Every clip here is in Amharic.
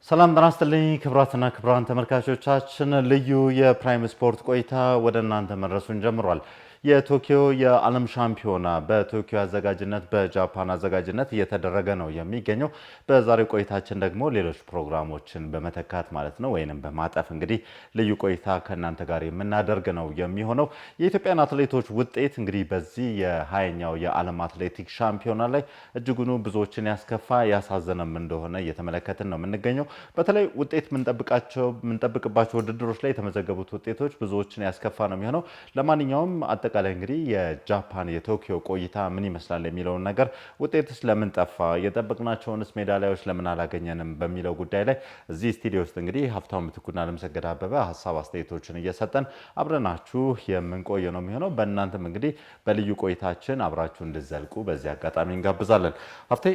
ሰላም ጤና ይስጥልኝ ክቡራትና ክቡራን ተመልካቾቻችን ልዩ የፕራይም ስፖርት ቆይታ ወደ እናንተ መድረሱን ጀምሯል። የቶኪዮ የዓለም ሻምፒዮና በቶኪዮ አዘጋጅነት በጃፓን አዘጋጅነት እየተደረገ ነው የሚገኘው። በዛሬው ቆይታችን ደግሞ ሌሎች ፕሮግራሞችን በመተካት ማለት ነው ወይንም በማጠፍ እንግዲህ ልዩ ቆይታ ከእናንተ ጋር የምናደርግ ነው የሚሆነው። የኢትዮጵያን አትሌቶች ውጤት እንግዲህ በዚህ የ20ኛው የዓለም አትሌቲክስ ሻምፒዮና ላይ እጅጉኑ ብዙዎችን ያስከፋ ያሳዘነም እንደሆነ እየተመለከትን ነው የምንገኘው። በተለይ ውጤት የምንጠብቅባቸው ውድድሮች ላይ የተመዘገቡት ውጤቶች ብዙዎችን ያስከፋ ነው የሚሆነው። ለማንኛውም አጠቃላይ እንግዲህ የጃፓን የቶኪዮ ቆይታ ምን ይመስላል የሚለውን ነገር ውጤትስ ለምን ጠፋ፣ የጠበቅናቸውንስ ሜዳሊያዎች ለምን አላገኘንም በሚለው ጉዳይ ላይ እዚህ ስቱዲዮ ውስጥ እንግዲህ ሀብታሙ ምትኩና ለምሰገድ አበበ ሀሳብ አስተያየቶችን እየሰጠን አብረናችሁ የምንቆየ ነው የሚሆነው። በእናንተም እንግዲህ በልዩ ቆይታችን አብራችሁ እንድትዘልቁ በዚህ አጋጣሚ እንጋብዛለን። ሀብቴ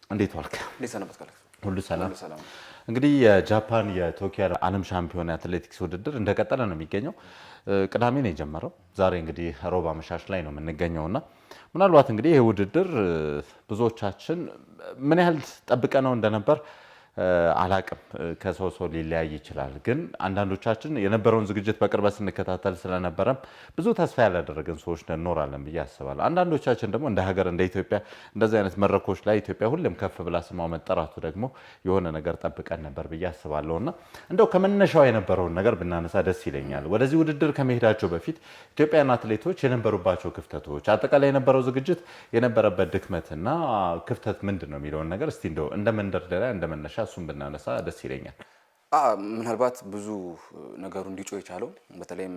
እንዴት ዋልክ? ሁሉ ሰላም። እንግዲህ የጃፓን የቶኪዮ ዓለም ሻምፒዮና አትሌቲክስ ውድድር እንደቀጠለ ነው የሚገኘው። ቅዳሜ ነው የጀመረው። ዛሬ እንግዲህ ሮብ አመሻሽ ላይ ነው የምንገኘውና ምናልባት እንግዲህ ይህ ውድድር ብዙዎቻችን ምን ያህል ጠብቀ ነው እንደነበር አላቅም። ከሰው ሰው ሊለያይ ይችላል። ግን አንዳንዶቻችን የነበረውን ዝግጅት በቅርበት ስንከታተል ስለነበረም ብዙ ተስፋ ያላደረግን ሰዎች እንኖራለን ብዬ አስባለሁ። አንዳንዶቻችን ደግሞ እንደ ሀገር እንደ ኢትዮጵያ እንደዚህ አይነት መድረኮች ላይ ኢትዮጵያ ሁሌም ከፍ ብላ ስሟ መጠራቱ ደግሞ የሆነ ነገር ጠብቀን ነበር ብዬ አስባለሁ እና እንደው ከመነሻው የነበረውን ነገር ብናነሳ ደስ ይለኛል። ወደዚህ ውድድር ከመሄዳቸው በፊት ኢትዮጵያን አትሌቶች የነበሩባቸው ክፍተቶች፣ አጠቃላይ የነበረው ዝግጅት የነበረበት ድክመትና ክፍተት ምንድን ነው የሚለውን ነገር እስቲ እንደው እንደ መንደርደሪያ እንደ መነሻ እሱን ብናነሳ ደስ ይለኛል። ምናልባት ብዙ ነገሩ እንዲጮህ የቻለው በተለይም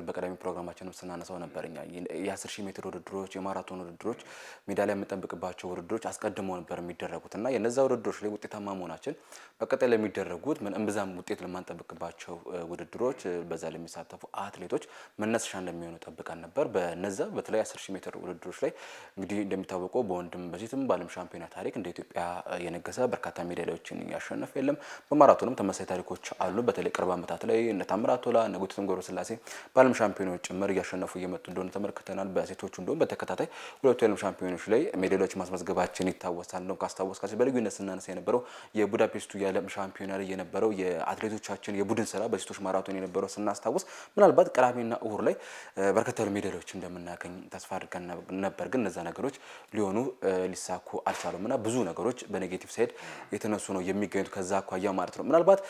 በቀዳሚ ፕሮግራማችንም ስናነሳው ነበር። እኛ የ10,000 ሜትር ውድድሮች፣ የማራቶን ውድድሮች፣ ሜዳ ላይ የምንጠብቅባቸው ውድድሮች አስቀድመው ነበር የሚደረጉት እና የነዛ ውድድሮች ላይ ውጤታማ መሆናችን በቀጣይ ለሚደረጉት እምብዛም ውጤት ለማንጠብቅባቸው ውድድሮች በዛ ላይ የሚሳተፉ አትሌቶች መነሳሻ እንደሚሆኑ ጠብቀን ነበር። በነዛ በተለይ 10,000 ሜትር ውድድሮች ላይ እንግዲህ እንደሚታወቀው በወንድም በሴትም በዓለም ሻምፒዮና ታሪክ እንደ ኢትዮጵያ የነገሰ በርካታ ሜዳሊያዎችን ያሸነፈ የለም። በማራቶንም ተመሳሳይ ታሪኮች አሉ። በተለይ ቅርብ ዓመታት ላይ እነ ታምራት ቶላ እነ ጉትተም ገብረስላሴ በዓለም ሻምፒዮኖች ጭምር እያሸነፉ እየመጡ እንደሆነ ተመልክተናል። በሴቶቹ እንደውም በተከታታይ ሁለቱ የዓለም ሻምፒዮኖች ላይ ሜዳሊያዎች ማስመዝገባችን ይታወሳል። ነው ካስታወስካችሁ በልዩነት ስናነሳ የነበረው የቡዳፔስቱ የዓለም ሻምፒዮና ላይ የነበረው የአትሌቶቻችን የቡድን ስራ በሴቶች ማራቶን የነበረው ስናስታውስ ምናልባት ቅዳሜና እሁድ ላይ በርከት ያሉ ሜዳሊያዎች እንደምናገኝ ተስፋ አድርገን ነበር። ግን እነዛ ነገሮች ሊሳኩ አልቻሉም እና ብዙ ነገሮች በኔጌቲቭ ሳይድ የተነሱ ነው የሚገኙት ከዛ አኳያ ማለት ነው። ምናልባት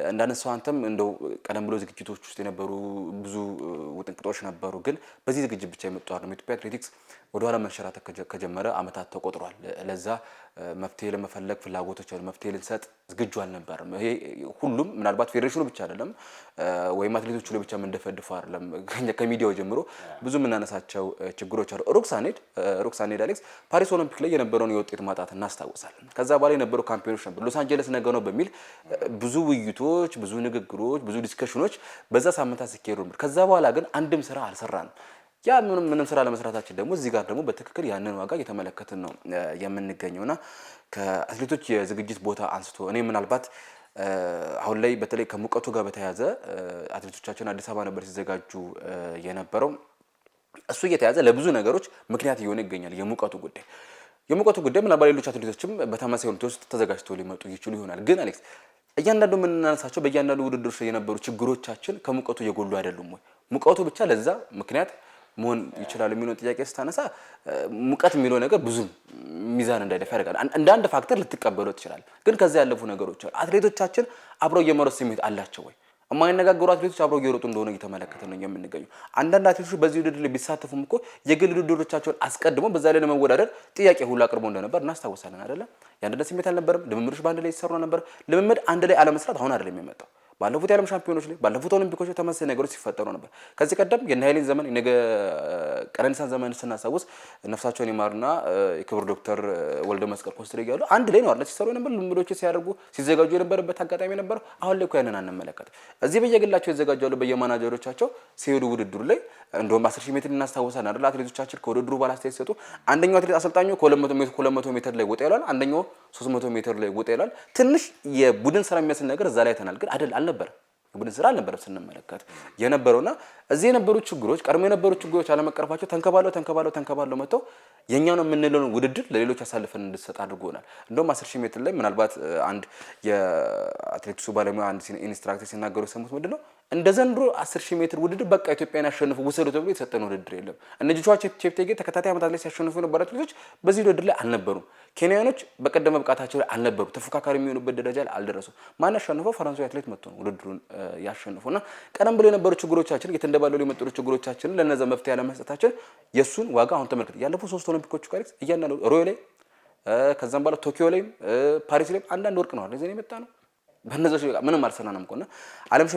እንዳነሳው አንተም እንደው ቀደም ብሎ ዝግጅቶች ውስጥ የነበሩ ብዙ ውጥንቅጦች ነበሩ። ግን በዚህ ዝግጅት ብቻ የመጡ አይደለም። ኢትዮጵያ አትሌቲክስ ወደ ኋላ መንሸራተት ከጀመረ አመታት ተቆጥሯል። ለዛ መፍትሄ ለመፈለግ ፍላጎቶች አሉ። መፍትሄ ልንሰጥ ዝግጁ አልነበርም። ይሄ ሁሉም ምናልባት ፌዴሬሽኑ ብቻ አይደለም ወይም አትሌቶቹ ላይ ብቻ እንደፈድፈው አይደለም። ከሚዲያው ጀምሮ ብዙ የምናነሳቸው ችግሮች አሉ። ሩቅ ሳንሄድ አሌክስ ፓሪስ ኦሎምፒክ ላይ የነበረውን የውጤት ማጣት እናስታውሳለን። ከዛ በኋላ የነበሩ ካምፔኖች ነበር። ሎስ አንጀለስ ነገ ነው በሚል ብዙ ውይይቶች፣ ብዙ ንግግሮች፣ ብዙ ዲስከሽኖች በዛ ሳምንታት ሲካሄዱ ነበር። ከዛ በኋላ ግን አንድም ስራ አልሰራንም። ያ ምንም ስራ ለመስራታችን ደግሞ እዚህ ጋር ደግሞ በትክክል ያንን ዋጋ እየተመለከትን ነው የምንገኘውና ከአትሌቶች የዝግጅት ቦታ አንስቶ እኔ ምናልባት አሁን ላይ በተለይ ከሙቀቱ ጋር በተያያዘ አትሌቶቻችን አዲስ አበባ ነበር ሲዘጋጁ የነበረው። እሱ እየተያዘ ለብዙ ነገሮች ምክንያት እየሆነ ይገኛል። የሙቀቱ ጉዳይ ምናልባት ሌሎች አትሌቶችም በተመሳሳይ ሁኔታ ውስጥ ተዘጋጅተው ሊመጡ ይችሉ ይሆናል። ግን አሌክስ እያንዳንዱ የምናነሳቸው በእያንዳንዱ ውድድሮች ላይ የነበሩ ችግሮቻችን ከሙቀቱ የጎሉ አይደሉም ወይ? ሙቀቱ ብቻ ለዛ ምክንያት መሆን ይችላል የሚለውን ጥያቄ ስታነሳ ሙቀት የሚለው ነገር ብዙ ሚዛን እንዳይደፋ ያደርጋል። እንደ አንድ ፋክተር ልትቀበለው ትችላል። ግን ከዛ ያለፉ ነገሮች አትሌቶቻችን አብረው የመሮጥ ስሜት አላቸው ወይ? የማይነጋገሩ አትሌቶች አብረው እየሮጡ እንደሆነ እየተመለከተ ነው የምንገኘው። አንዳንድ አትሌቶች በዚህ ውድድር ላይ ቢሳተፉም እኮ የግል ውድድሮቻቸውን አስቀድመው በዛ ላይ ለመወዳደር ጥያቄ ሁሉ አቅርቦ እንደነበር እናስታውሳለን አይደለም? የአንድነት ስሜት አልነበረም። ልምምዶች በአንድ ላይ ይሰሩ ነበር። ልምምድ አንድ ላይ አለመስራት አሁን አይደለም የመጣው። ባለፉት የዓለም ሻምፒዮኖች ላይ ባለፉት ኦሎምፒኮች ተመሳሳይ ነገሮች ሲፈጠሩ ነበር። ከዚህ ቀደም የናይሌን ዘመን የነገ ቀነኒሳን ዘመን ስናስታውስ ነፍሳቸውን ይማርና የክብር ዶክተር ወልደ መስቀል ኮስትሬ ያሉ አንድ ላይ ነው አይደል ሲሰሩ ነበር። ልምምዶች ሲያደርጉ ሲዘጋጁ የነበረበት አጋጣሚ ነበር። አሁን ላይ እኮ ያንን አንመለከት። እዚህ በየግላቸው ይዘጋጃሉ በየማናጀሮቻቸው ሲሄዱ ውድድሩ ላይ እንደውም 10,000 ሜትር እናስታውሳለን አይደል? አትሌቶቻችን ከውድድሩ በኋላ አስተያየት ሲሰጡ አንደኛው አትሌት አሰልጣኙ ከ200 ሜትር ላይ ወጣ ይላል፣ አንደኛው 300 ሜትር ላይ ወጣ ይላል። ትንሽ የቡድን ስራ የሚመስል ነገር እዛ ላይ ተናል። ግን አልነበረም። የቡድን ስራ አልነበረም ስንመለከት የነበረውና እዚህ የነበሩ ችግሮች ቀድሞ የነበሩ ችግሮች አለመቀረፋቸው ተንከባለው መጥተው የኛው ነው የምንለውን ውድድር ለሌሎች አሳልፈን እንድንሰጥ አድርጎናል። እንደውም 10000 ሜትር ላይ ምናልባት አንድ የአትሌቲክሱ ባለሙያ አንድ ኢንስትራክተር ሲናገሩ የሰሙት ምንድነው እንደ ዘንድሮ 10000 ሜትር ውድድር በቃ ኢትዮጵያን ያሸንፉ ወሰዱ ተብሎ የተሰጠን ውድድር የለም። እነ ጂቹዋ ቼፕቴጌ ተከታታይ ዓመታት ላይ ሲያሸንፉ የነበራቸው ልጆች በዚህ ውድድር ላይ አልነበሩም። ኬንያኖች በቀደመ ብቃታቸው ላይ አልነበሩ፣ ተፎካካሪ የሚሆኑበት ደረጃ ላይ አልደረሱ። ማን ያሸንፈው? ፈረንሳዊ አትሌት መጥቶ ነው ውድድሩን ያሸንፈውና ቀደም ብሎ የነበሩ ችግሮቻችን እየተንደባለሉ የመጡ ችግሮቻችን ለነዛ መፍትሄ ያለመስጠታችን የሱን ዋጋ አሁን ተመልከት። ያለፉት 3 ኦሎምፒኮች ካሪክስ እያንዳንዱ ሪዮ ላይ ከዛም በኋላ ቶኪዮ ላይ ፓሪስ ላይ አንዳንድ ወርቅ ነው አይደል የመጣ ነው። በእነዚህ ምንም አልሰራንም እኮና ዓለም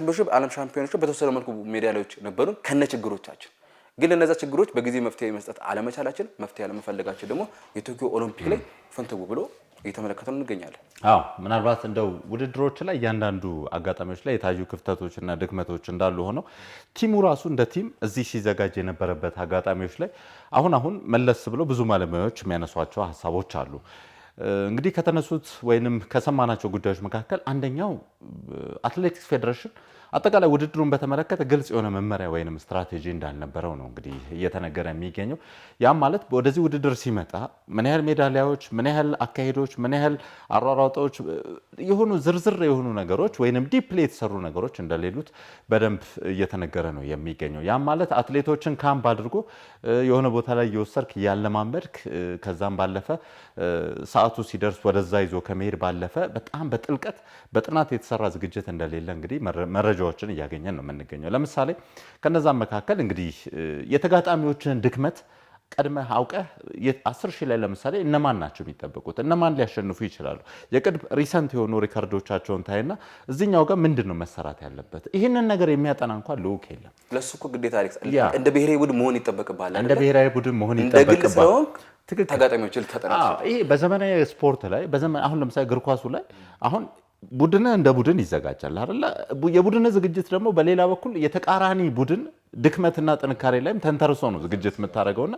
ሻምፒዮኖች በተወሰነ መልኩ ሜዳሊያዎች ነበሩን ከነ ችግሮቻችን። ግን ለነዛ ችግሮች በጊዜ መፍትሄ መስጠት አለመቻላችን፣ መፍትሄ አለመፈለጋችን ደግሞ የቶኪዮ ኦሎምፒክ ላይ ፈንተው ብሎ እየተመለከተን እንገኛለን። ምናልባት እንደው ውድድሮች ላይ እያንዳንዱ አጋጣሚዎች ላይ የታዩ ክፍተቶችና ድክመቶች እንዳሉ ሆነው ቲሙ ራሱ እንደ ቲም እዚህ ሲዘጋጅ የነበረበት አጋጣሚዎች ላይ አሁን መለስ ብለው ብዙ ባለሙያዎች የሚያነሷቸው ሀሳቦች አሉ። እንግዲህ ከተነሱት ወይንም ከሰማናቸው ጉዳዮች መካከል አንደኛው አትሌቲክስ ፌዴሬሽን አጠቃላይ ውድድሩን በተመለከተ ግልጽ የሆነ መመሪያ ወይንም ስትራቴጂ እንዳልነበረው ነው እንግዲህ እየተነገረ የሚገኘው። ያም ማለት ወደዚህ ውድድር ሲመጣ ምን ያህል ሜዳሊያዎች፣ ምን ያህል አካሄዶች፣ ምን ያህል አሯሯጦች የሆኑ ዝርዝር የሆኑ ነገሮች ወይንም ዲፕሊ የተሰሩ ነገሮች እንደሌሉት በደንብ እየተነገረ ነው የሚገኘው። ያም ማለት አትሌቶችን ካምፕ አድርጎ የሆነ ቦታ ላይ እየወሰድክ ያለማመድክ ከዛም ባለፈ ሰዓቱ ሲደርስ ወደዛ ይዞ ከመሄድ ባለፈ በጣም በጥልቀት በጥናት የተሰራ ዝግጅት እንደሌለ እንግዲህ መረጃዎችን እያገኘን ነው የምንገኘው። ለምሳሌ ከነዛም መካከል እንግዲህ የተጋጣሚዎችን ድክመት ቀድመህ አውቀህ 10000 ላይ ለምሳሌ እነማን ናቸው የሚጠበቁት፣ እነማን ሊያሸንፉ ይችላሉ፣ የቅድም ሪሰንት የሆኑ ሪከርዶቻቸውን ታይና እዚህኛው ጋር ምንድነው መሰራት ያለበት። ይህንን ነገር የሚያጠና እንኳን ልዑክ የለም። ለሱ እኮ ግዴታ አሌክስ እንደ ብሔራዊ ቡድን መሆን ይጠበቅባል። እንደ ብሔራዊ ቡድን መሆን ይጠበቅባል። ተጋጣሚዎች ልታጠናቸው። ይሄ በዘመናዊ ስፖርት ላይ አሁን ለምሳሌ እግር ኳሱ ላይ አሁን ቡድን እንደ ቡድን ይዘጋጃል አይደል? የቡድን ዝግጅት ደግሞ በሌላ በኩል የተቃራኒ ቡድን ድክመትና ጥንካሬ ላይም ተንተርሶ ነው ዝግጅት የምታደርገውና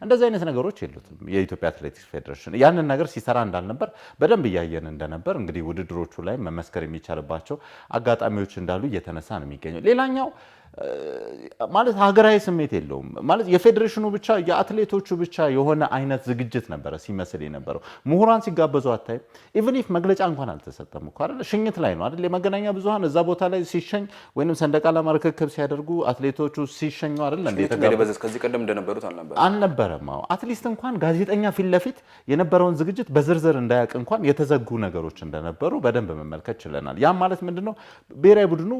እንደዚህ አይነት ነገሮች የሉትም። የኢትዮጵያ አትሌቲክስ ፌዴሬሽን ያንን ነገር ሲሰራ እንዳልነበር በደንብ እያየን እንደነበር እንግዲህ ውድድሮቹ ላይ መመስከር የሚቻልባቸው አጋጣሚዎች እንዳሉ እየተነሳ ነው የሚገኘው። ሌላኛው ማለት ሀገራዊ ስሜት የለውም ማለት የፌዴሬሽኑ ብቻ የአትሌቶቹ ብቻ የሆነ አይነት ዝግጅት ነበረ ሲመስል የነበረው። ምሁራን ሲጋበዙ አታይም። ኢቭን ኢፍ መግለጫ እንኳን አልተሰጠም እኮ አይደል? ሽኝት ላይ ነው አይደል? የመገናኛ ብዙሃን እዛ ቦታ ላይ ሲሸኝ ወይንም ሰንደቅ ዓላማ ርክክብ ሲያደርጉ አትሌቶቹ ሲሸኙ አይደል እንዴ? ከዚህ ቀደም እንደነበሩት አልነበረም። አትሊስት እንኳን ጋዜጠኛ ፊት ለፊት የነበረውን ዝግጅት በዝርዝር እንዳያውቅ እንኳን የተዘጉ ነገሮች እንደነበሩ በደንብ መመልከት ችለናል። ያም ማለት ምንድነው ብሔራዊ ቡድኑ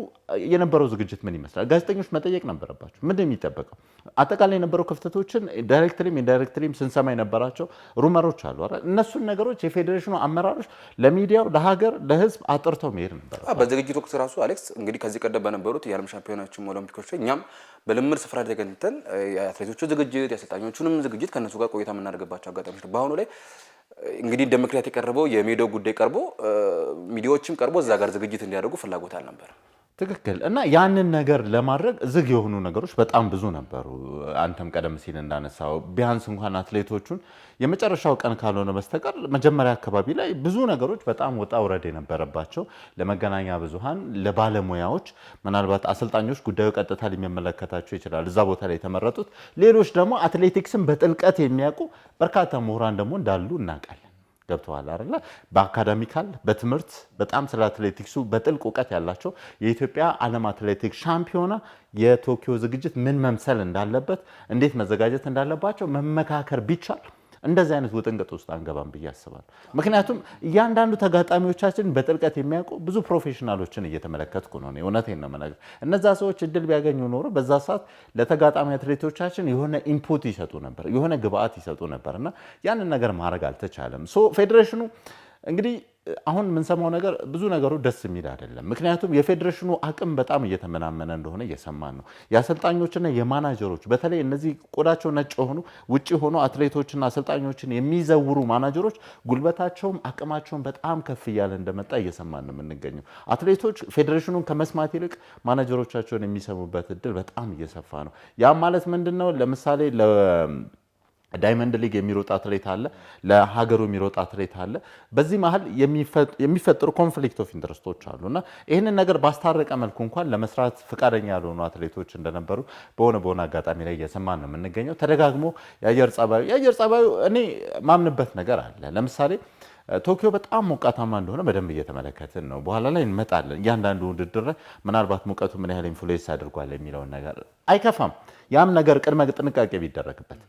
የነበረው ዝግጅት ምን ይመስላል? ጋዜጠኞች መጠየቅ ነበረባቸው። ምንድን የሚጠበቀው አጠቃላይ የነበረው ክፍተቶችን ዳይሬክትሊም ኢንዳይሬክትሊም ስንሰማ የነበራቸው ሩመሮች አሉ አይደል? እነሱን ነገሮች የፌዴሬሽኑ አመራሮች ለሚዲያው፣ ለሀገር፣ ለሕዝብ አጥርተው መሄድ ነበር። በዝግጅት ወቅት ራሱ አሌክስ እንግዲህ ከዚህ ቀደም በነበሩት የዓለም ሻምፒዮናዎችም ኦሎምፒኮች እኛም በልምር ስፍራ ተገኝተን የአትሌቶቹ ዝግጅት የአሰልጣኞቹንም ዝግጅት ከነሱ ጋር ቆይታ የምናደርግባቸው አጋጣሚዎች ነው። በአሁኑ ላይ እንግዲህ እንደ ምክንያት የቀረበው የሜዳው ጉዳይ ቀርቦ ሚዲያዎችም ቀርቦ እዛ ጋር ዝግጅት እንዲያደርጉ ፍላጎት አልነበር። ትክክል። እና ያንን ነገር ለማድረግ ዝግ የሆኑ ነገሮች በጣም ብዙ ነበሩ። አንተም ቀደም ሲል እንዳነሳው ቢያንስ እንኳን አትሌቶቹን የመጨረሻው ቀን ካልሆነ በስተቀር መጀመሪያ አካባቢ ላይ ብዙ ነገሮች በጣም ወጣ ውረድ የነበረባቸው ለመገናኛ ብዙሃን፣ ለባለሙያዎች፣ ምናልባት አሰልጣኞች ጉዳዩ ቀጥታ ሊመለከታቸው ይችላል እዛ ቦታ ላይ የተመረጡት፣ ሌሎች ደግሞ አትሌቲክስን በጥልቀት የሚያውቁ በርካታ ምሁራን ደግሞ እንዳሉ እናውቃለን። ገብተዋል አይደለ? በአካዳሚካል በትምህርት በጣም ስለ አትሌቲክሱ በጥልቅ እውቀት ያላቸው የኢትዮጵያ ዓለም አትሌቲክስ ሻምፒዮና የቶኪዮ ዝግጅት ምን መምሰል እንዳለበት፣ እንዴት መዘጋጀት እንዳለባቸው መመካከር ቢቻል እንደዚህ አይነት ውጥንቅጥ ውስጥ አንገባም ብዬ አስባለሁ። ምክንያቱም እያንዳንዱ ተጋጣሚዎቻችን በጥልቀት የሚያውቁ ብዙ ፕሮፌሽናሎችን እየተመለከትኩ ነው። እውነቴን ነው የምነግርህ። እነዛ ሰዎች እድል ቢያገኙ ኖሮ በዛ ሰዓት ለተጋጣሚ አትሌቶቻችን የሆነ ኢንፑት ይሰጡ ነበር፣ የሆነ ግብአት ይሰጡ ነበር እና ያንን ነገር ማድረግ አልተቻለም። ፌዴሬሽኑ እንግዲህ አሁን የምንሰማው ነገር ብዙ ነገሩ ደስ የሚል አይደለም። ምክንያቱም የፌዴሬሽኑ አቅም በጣም እየተመናመነ እንደሆነ እየሰማን ነው። የአሰልጣኞችና የማናጀሮች በተለይ እነዚህ ቆዳቸው ነጭ የሆኑ ውጭ ሆኑ አትሌቶችና አሰልጣኞችን የሚዘውሩ ማናጀሮች ጉልበታቸውም አቅማቸውን በጣም ከፍ እያለ እንደመጣ እየሰማን ነው የምንገኘው። አትሌቶች ፌዴሬሽኑን ከመስማት ይልቅ ማናጀሮቻቸውን የሚሰሙበት እድል በጣም እየሰፋ ነው። ያም ማለት ምንድን ነው? ለምሳሌ ዳይመንድ ሊግ የሚሮጥ አትሌት አለ፣ ለሀገሩ የሚሮጥ አትሌት አለ። በዚህ መሀል የሚፈጠሩ ኮንፍሊክት ኦፍ ኢንትረስቶች አሉና ይህንን ነገር ባስታረቀ መልኩ እንኳን ለመስራት ፈቃደኛ ያልሆኑ አትሌቶች እንደነበሩ በሆነ አጋጣሚ ላይ እየሰማን ነው የምንገኘው። ተደጋግሞ የአየር ጸባዩ እኔ ማምንበት ነገር አለ። ለምሳሌ ቶኪዮ በጣም ሞቃታማ እንደሆነ በደንብ እየተመለከትን ነው። በኋላ ላይ እንመጣለን። እያንዳንዱ ውድድር ላይ ምናልባት ሙቀቱ ምን ያህል ኢንፍሉዌንስ አድርጓል የሚለውን ነገር አይከፋም። ያም ነገር ቅድመ ጥንቃቄ ቢደረግበት